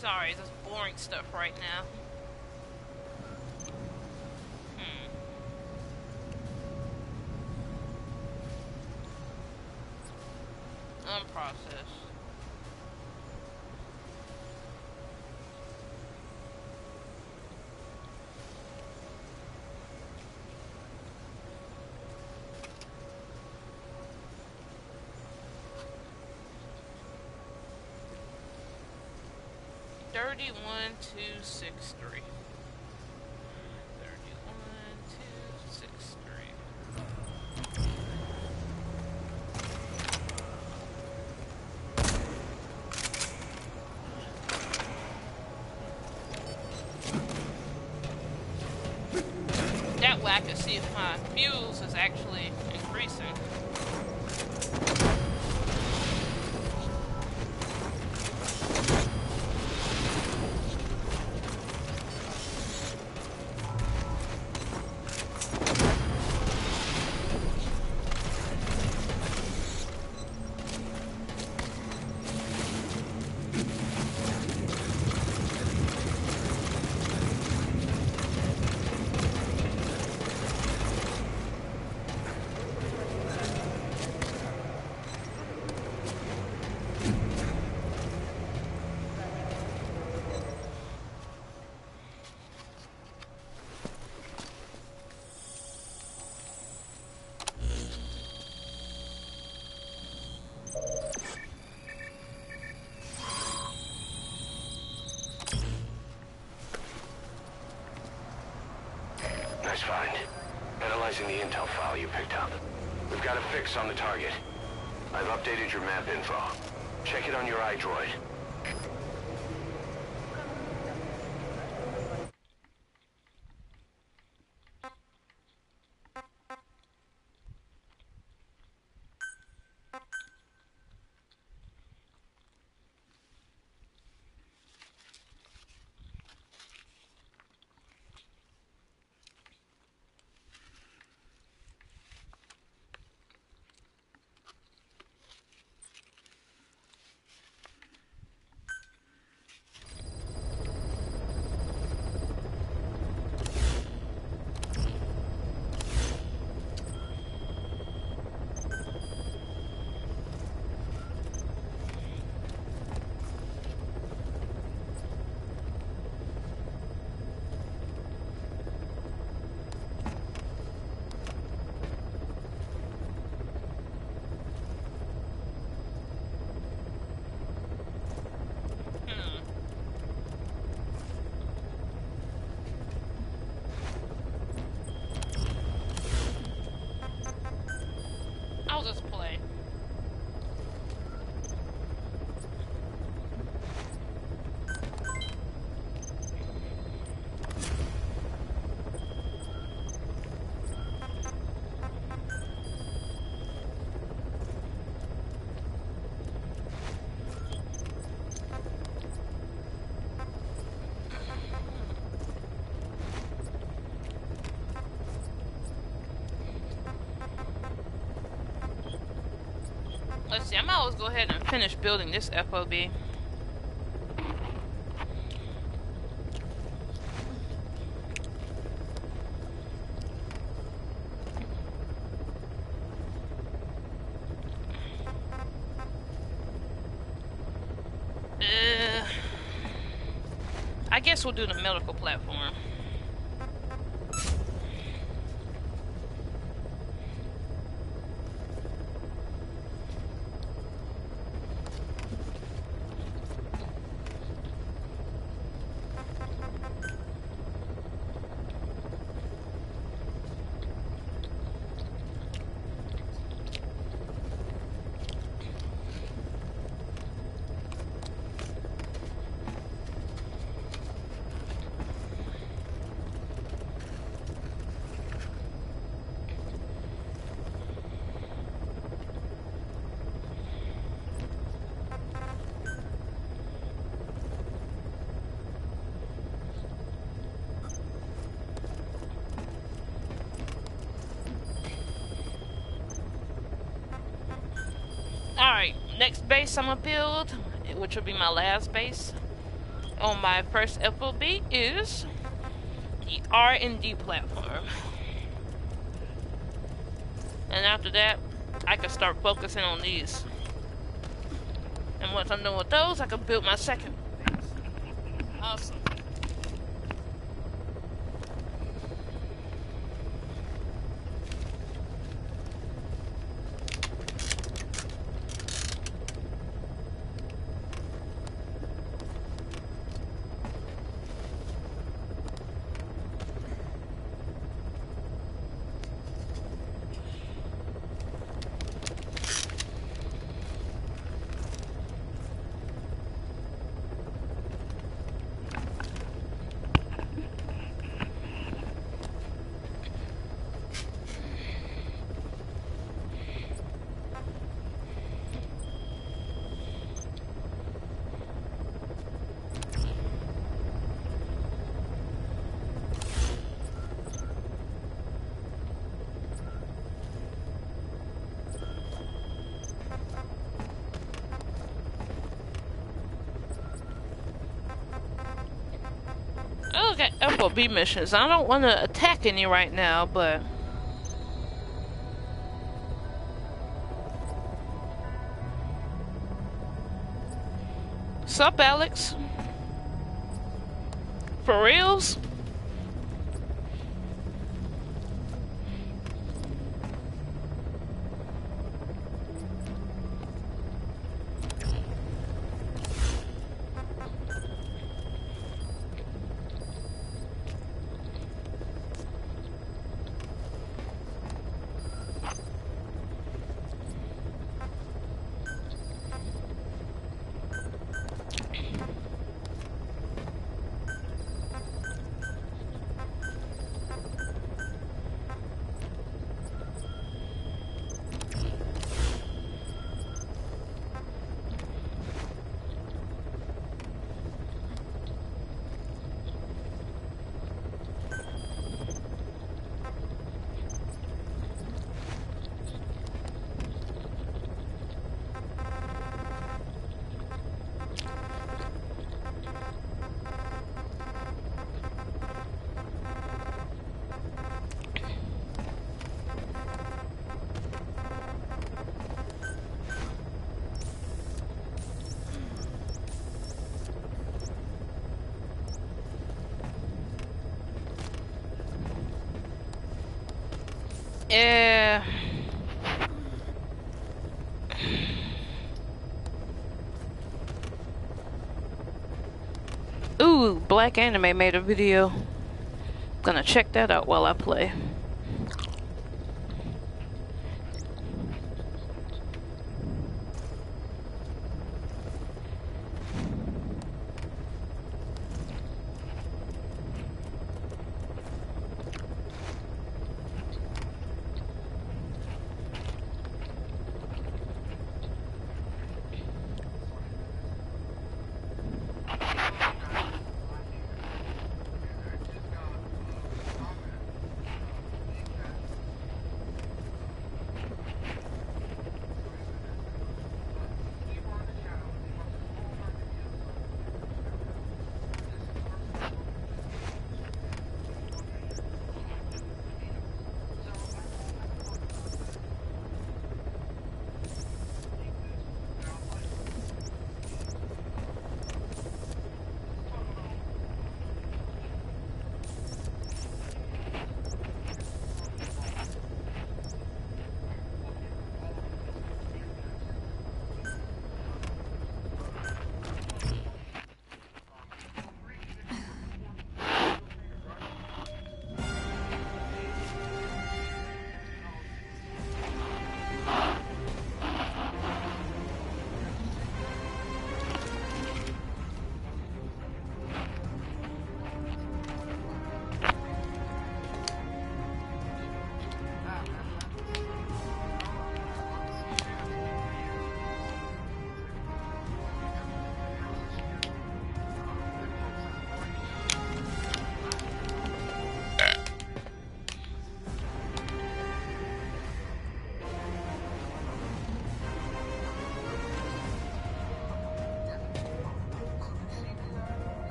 Sorry, this is boring stuff right now. Unprocessed. Thirty-one, 263. 31, 263. That way I can see if my fuels is actually increasing. Nice find. Analyzing the intel file you picked up. We've got a fix on the target. I've updated your map info. Check it on your iDroid. Let's see, I might as well go ahead and finish building this FOB. I guess we'll do the medical platform. Alright, next base I'm gonna build, which will be my last base on my first FOB, is the R&D platform. And after that, I can start focusing on these. And once I'm done with those, I can build my second base. Awesome. Okay, FOB missions. I don't want to attack any right now, but sup, Alex? For reals? Yeah. Ooh, Black Anime made a video. Gonna check that out while I play.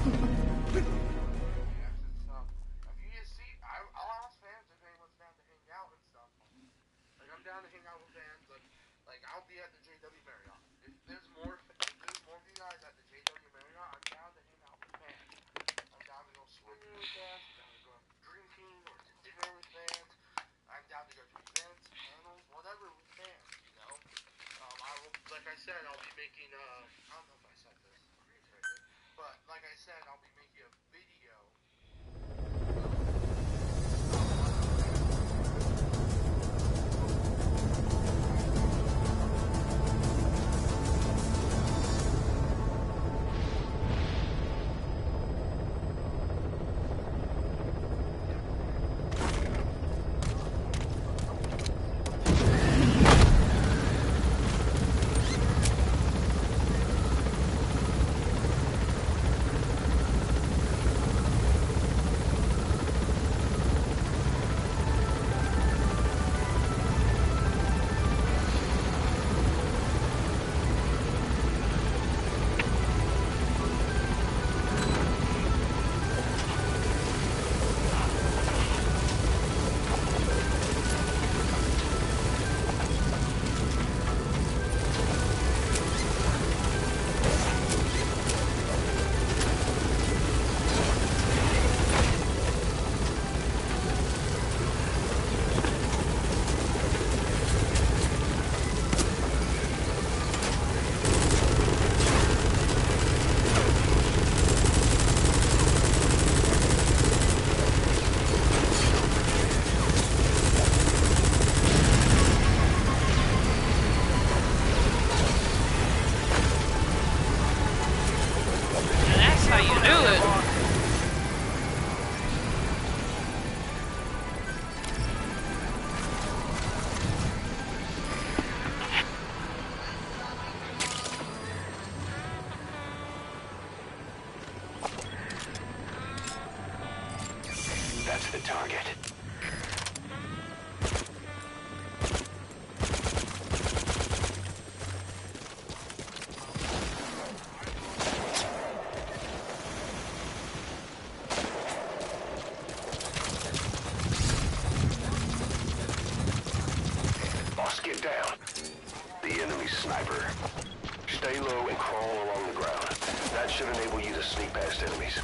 you just see, I'll ask fans if anyone's down to hang out and stuff. Like, I'm down to hang out with fans. Like I'll be at the JW Marriott. If there's more of you guys at the JW Marriott, I'm down to hang out with fans. I'm down to go swimming with fans. I'm down to go drinking or to dinner with fans. I'm down to go to events, panels, whatever with fans, you know. I will, like I said, I'll be making, I don't know if I said this, I'm pretty sure I did, but like I said, I'll be making a video. That's the target. Boss, get down. The enemy sniper. Stay low and crawl along the ground. That should enable you to sneak past enemies.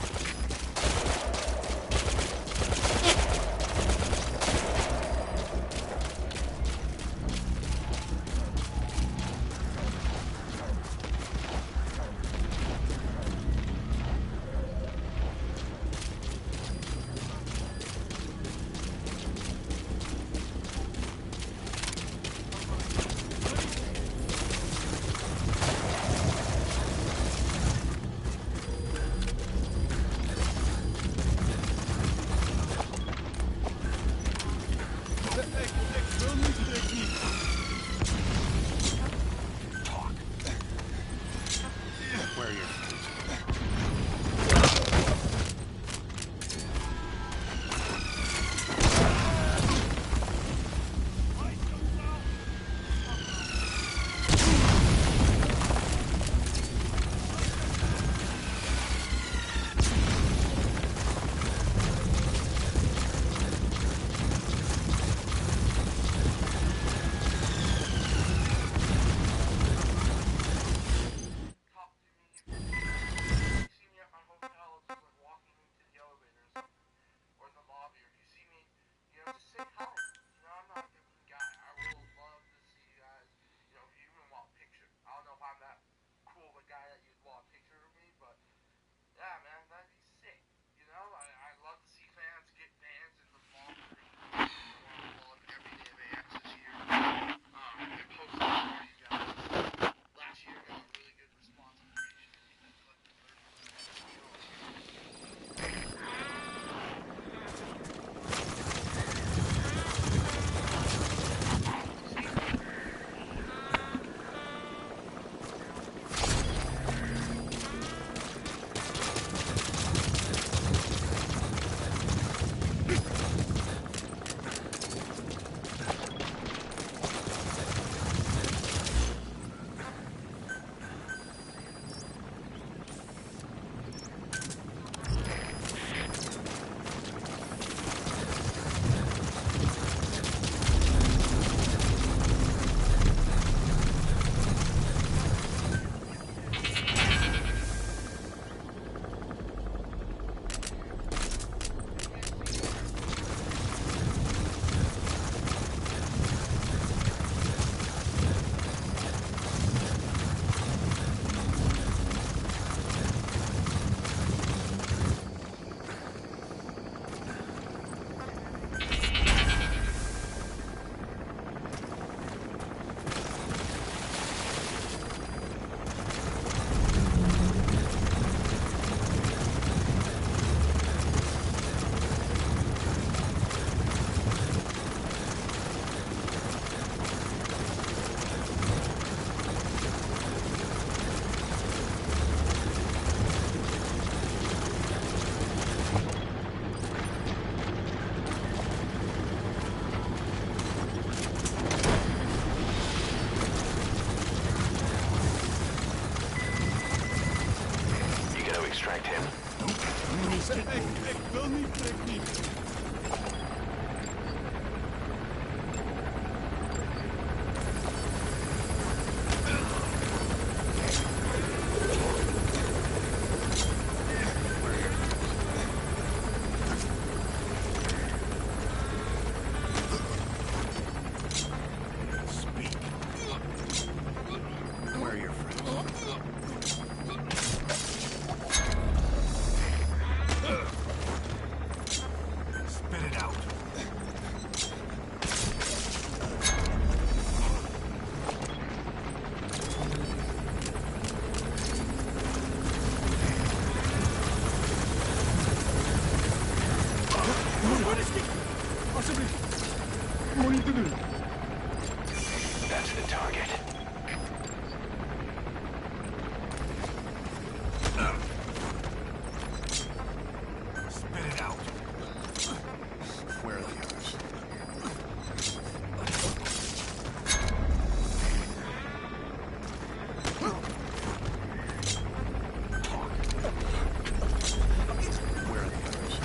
Where are your friends? Spit it out. That's the target. Spit it out. Where are the others? Where are the others?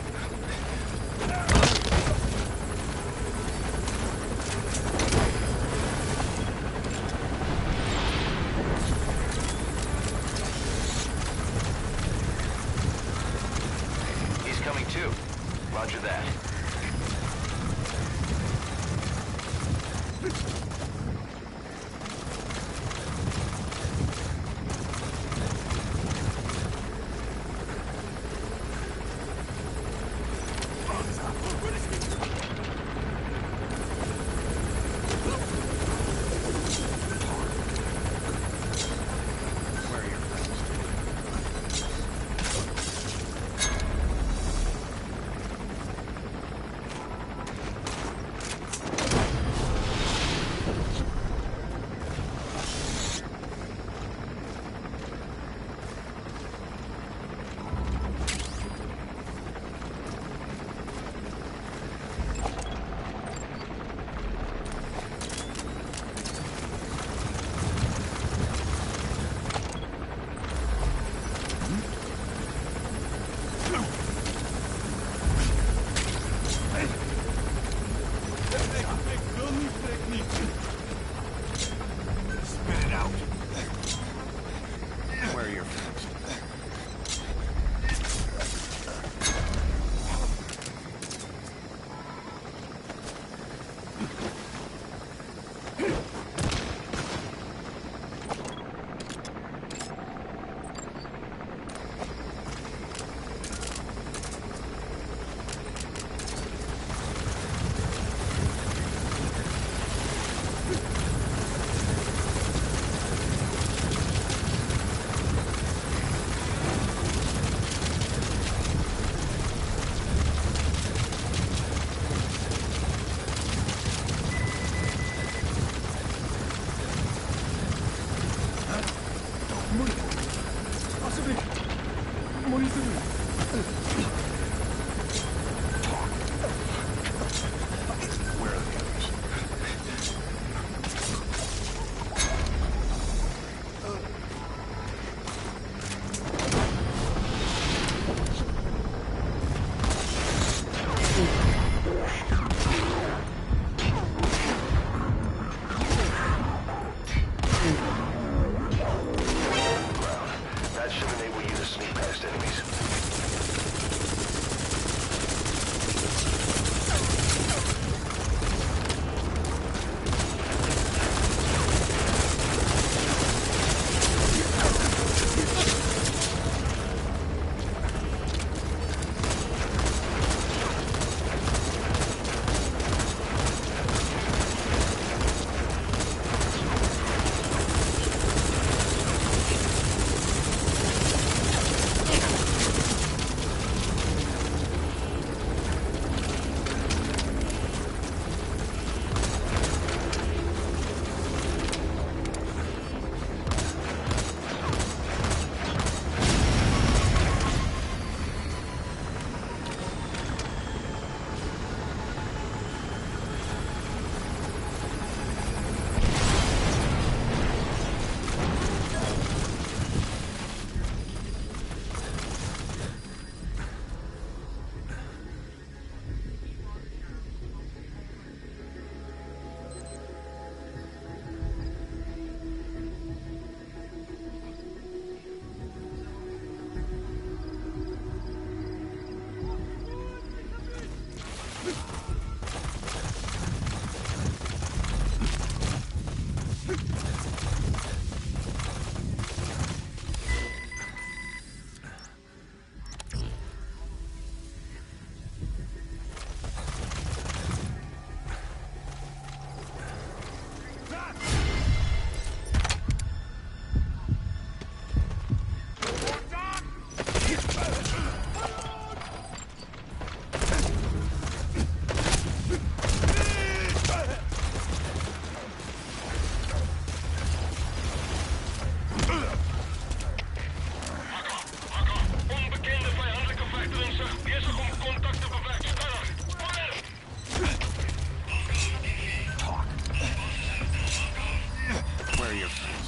are your friends?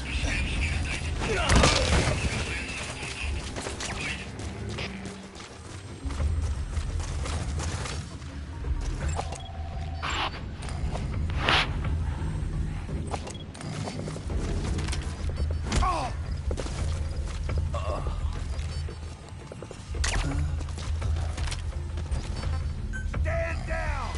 Stand down!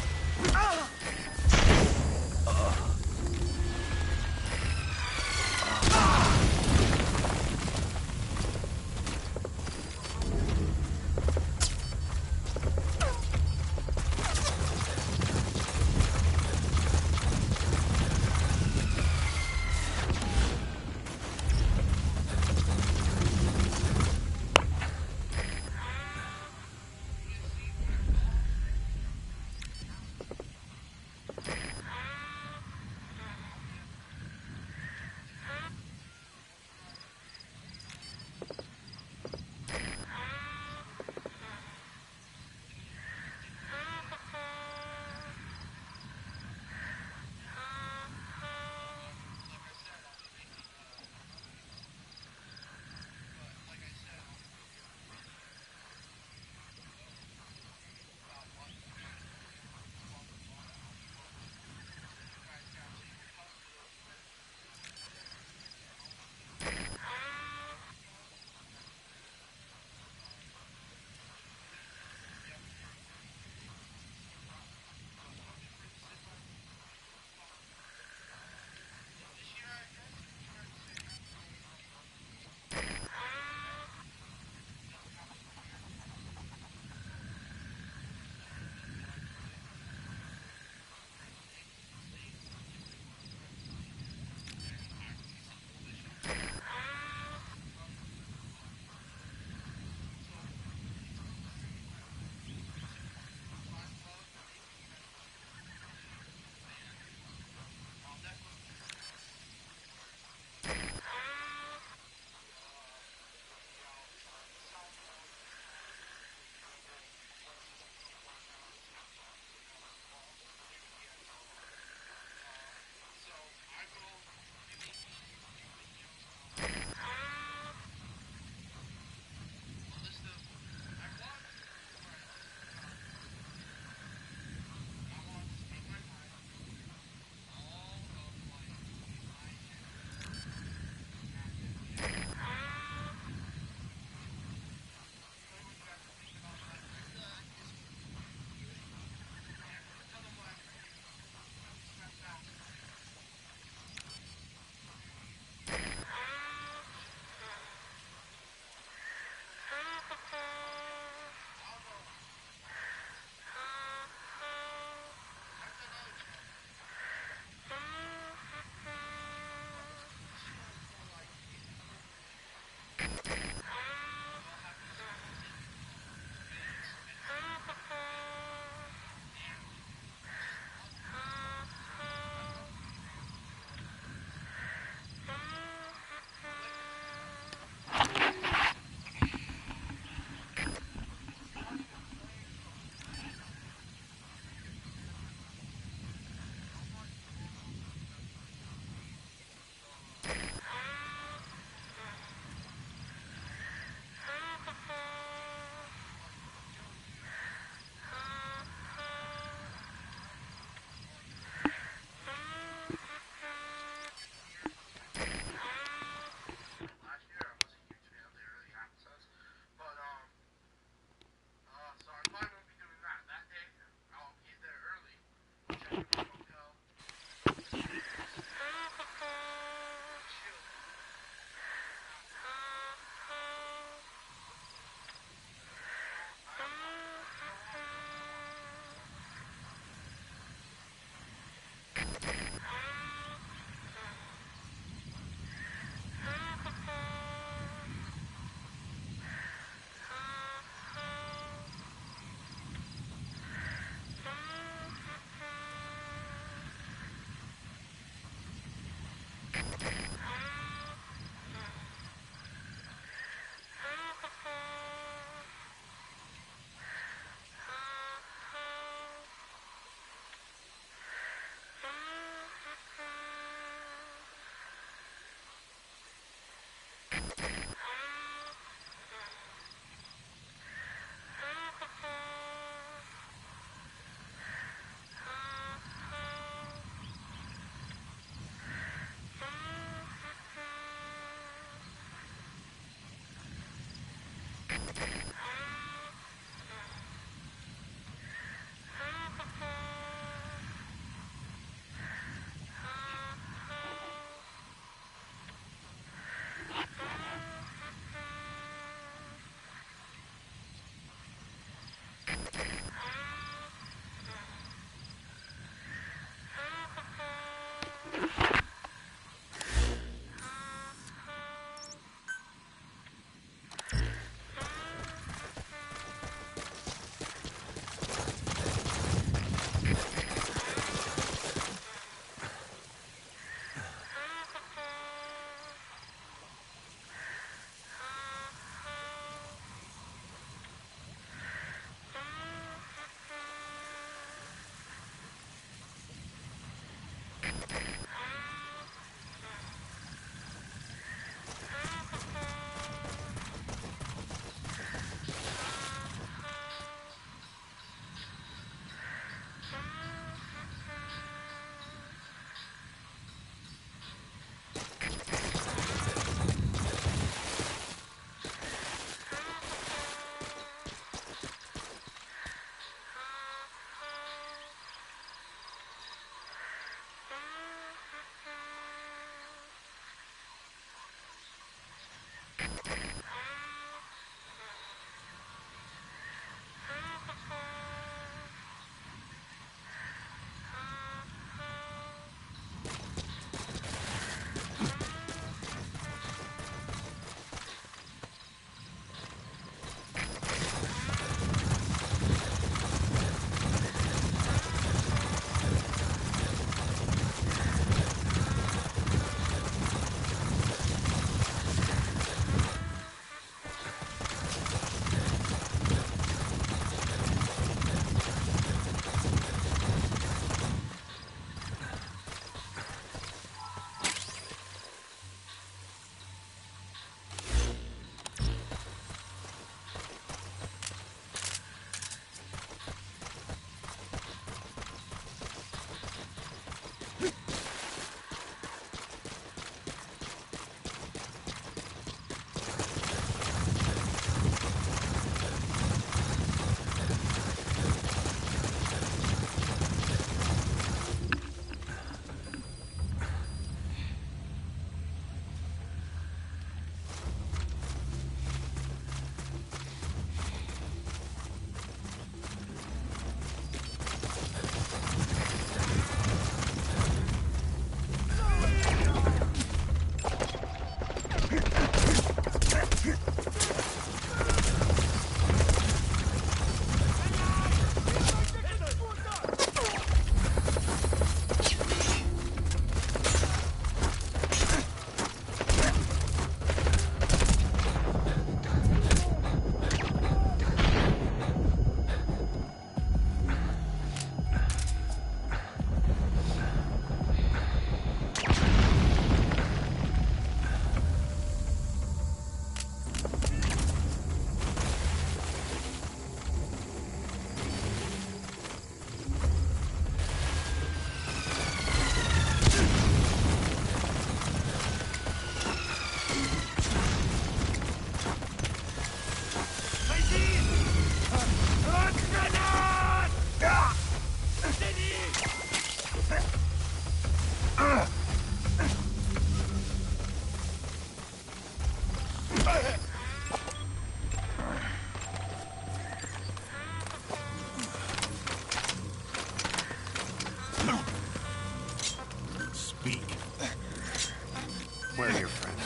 Where are your friends?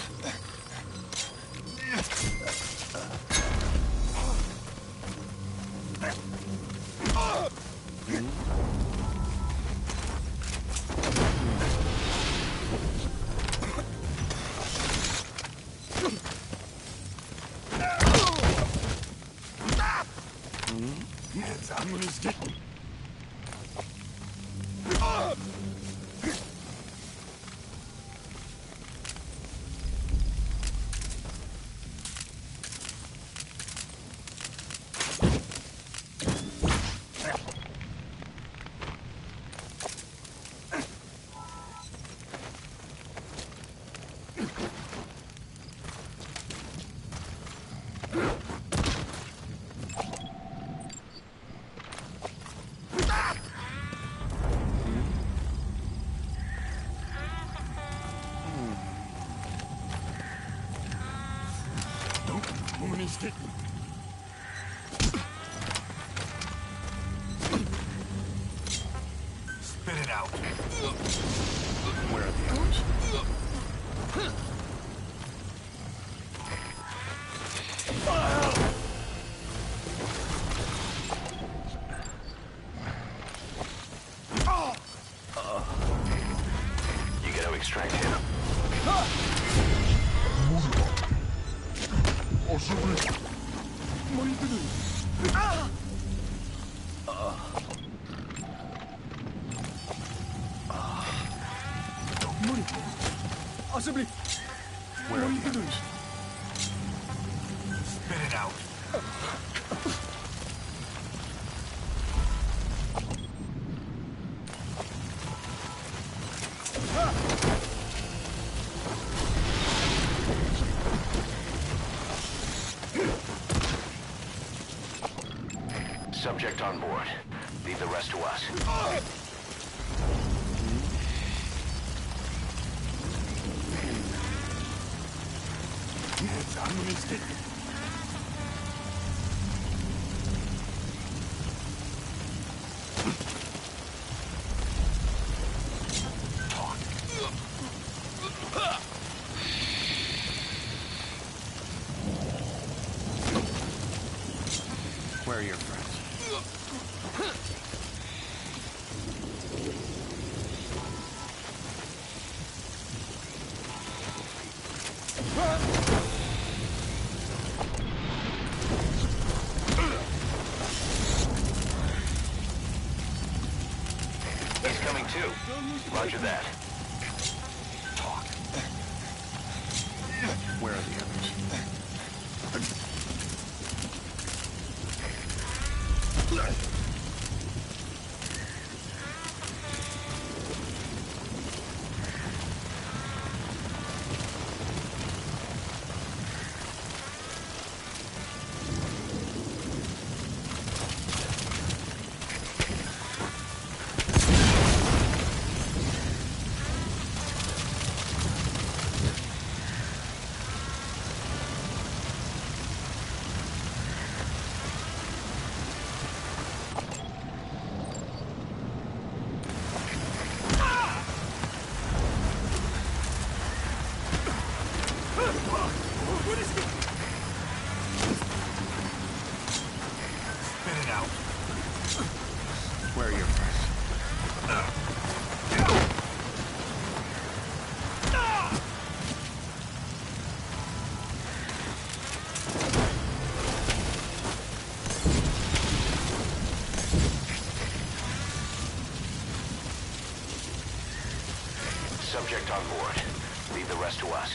Hands up. I'm gonna stick. Stick. Spit it out. Where are the others? You gotta extract him. Where are the others? Spit it out. Subject on board. Leave the rest to us. Hands up. I'm gonna stick. Where are your friends? He's coming too. Roger that. Talk. Where are the others? Spit it out. Where are your friends? Subject on board. Leave the rest to us.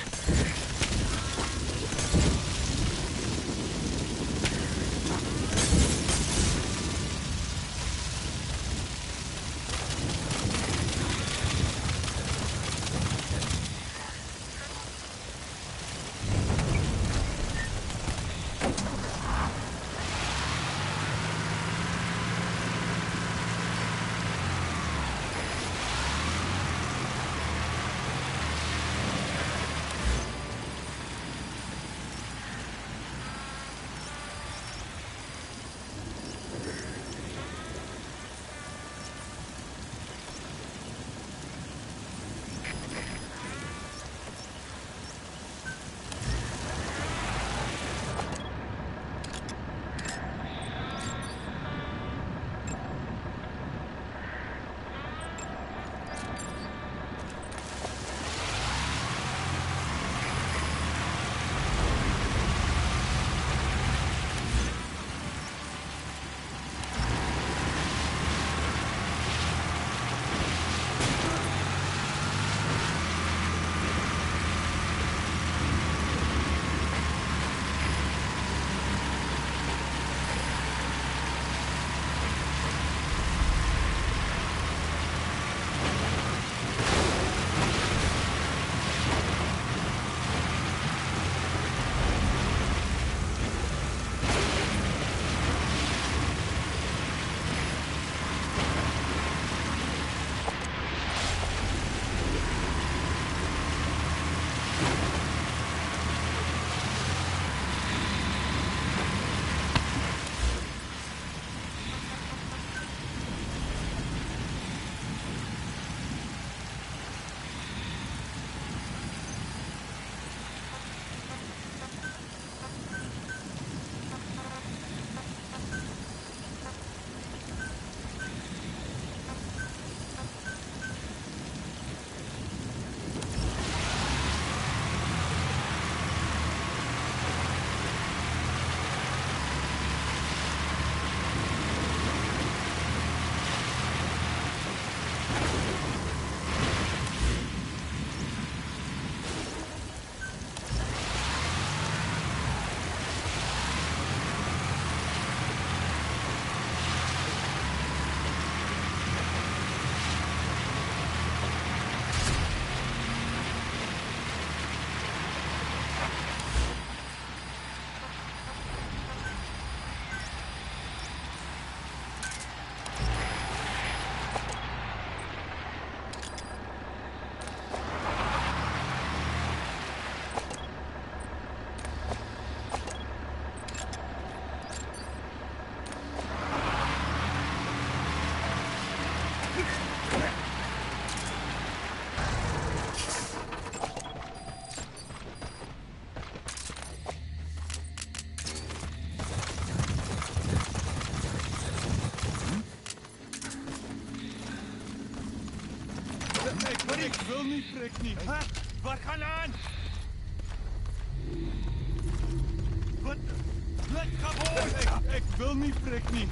nie prik nie. Hè? Wat gaan aan? Wat? Let gewoon! Ik wil nie prik nie.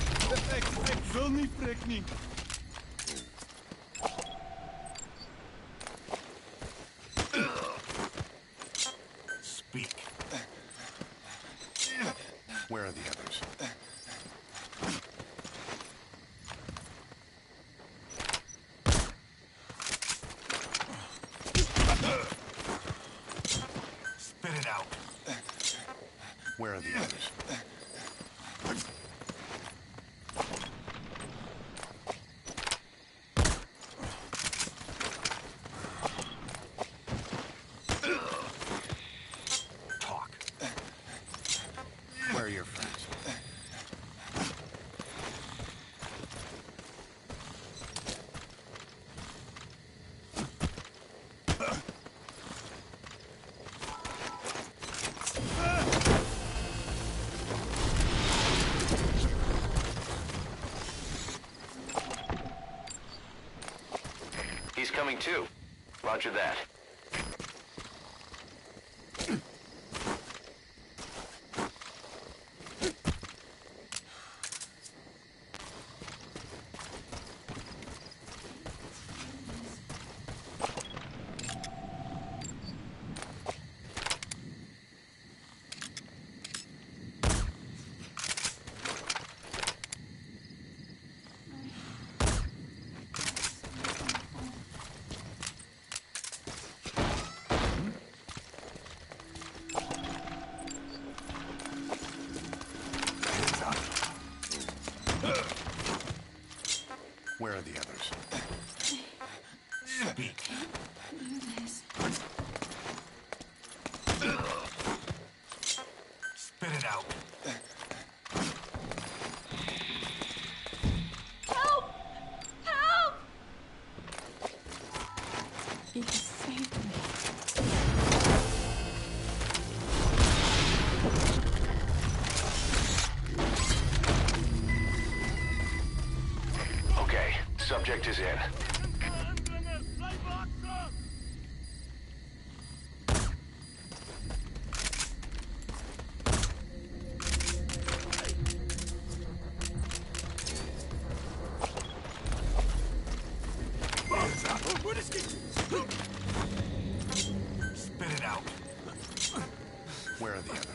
Ik wil nie prik nie. Speak. Where are the others? Spit it out. Where are the others? Talk. Where are your friends? He's coming too. Roger that. Where are the others? Speak. Spit it out. Help! Help! He saved me. Okay, subject is in. Spit it out. Where are the others?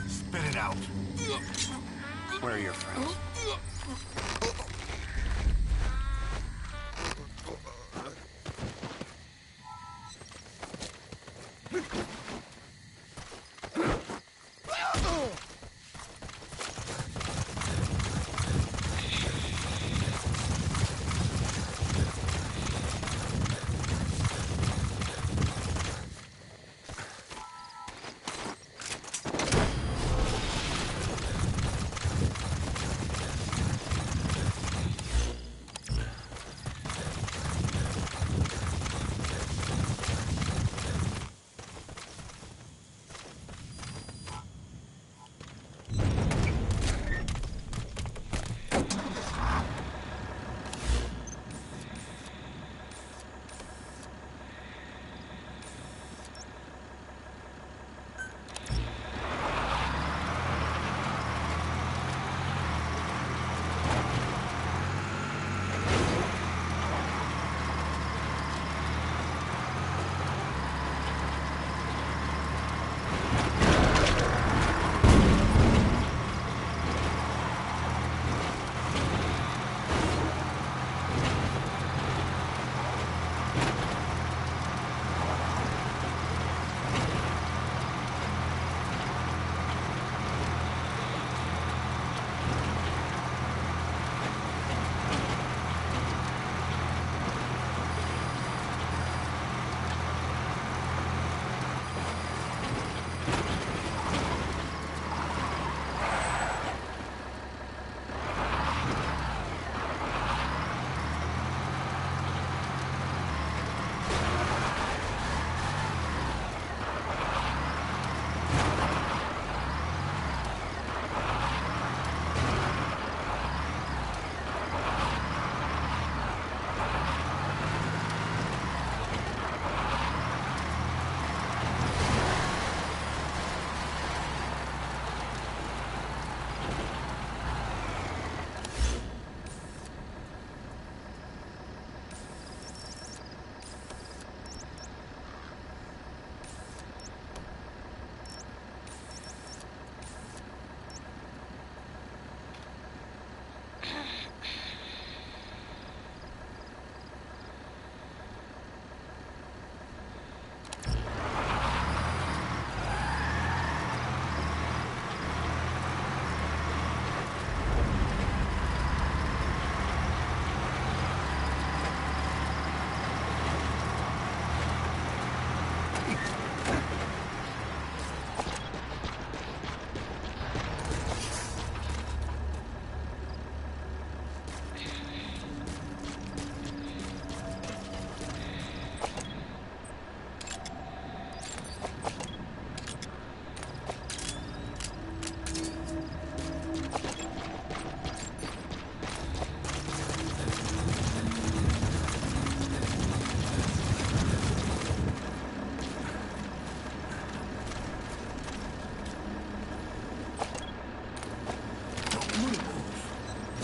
Spit it out. Where are your friends?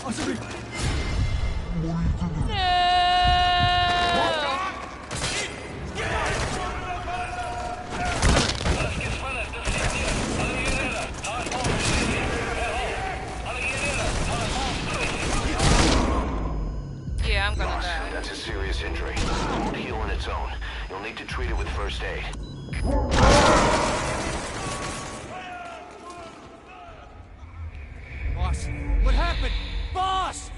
Yeah, I'm gonna Boss, die. that's a serious injury. It won't heal on its own. You'll need to treat it with first aid. Boss, what happened? Boss!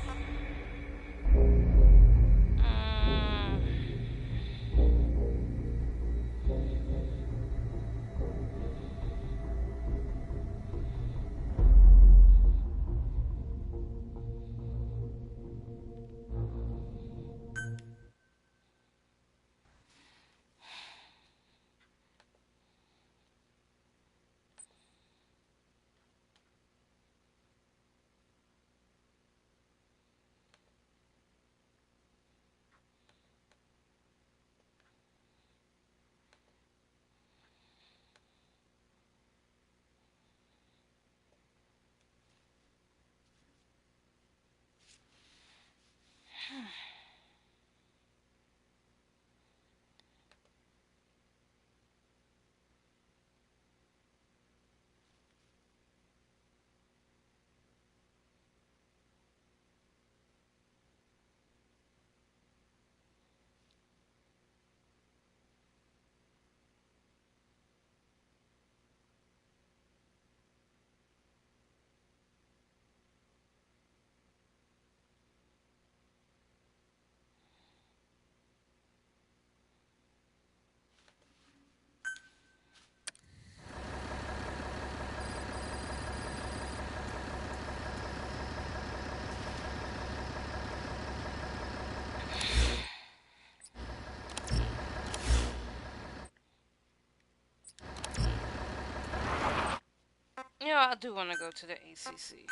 Yeah, I do want to go to the ACC.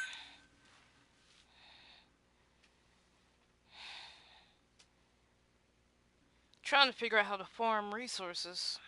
Trying to figure out how to farm resources.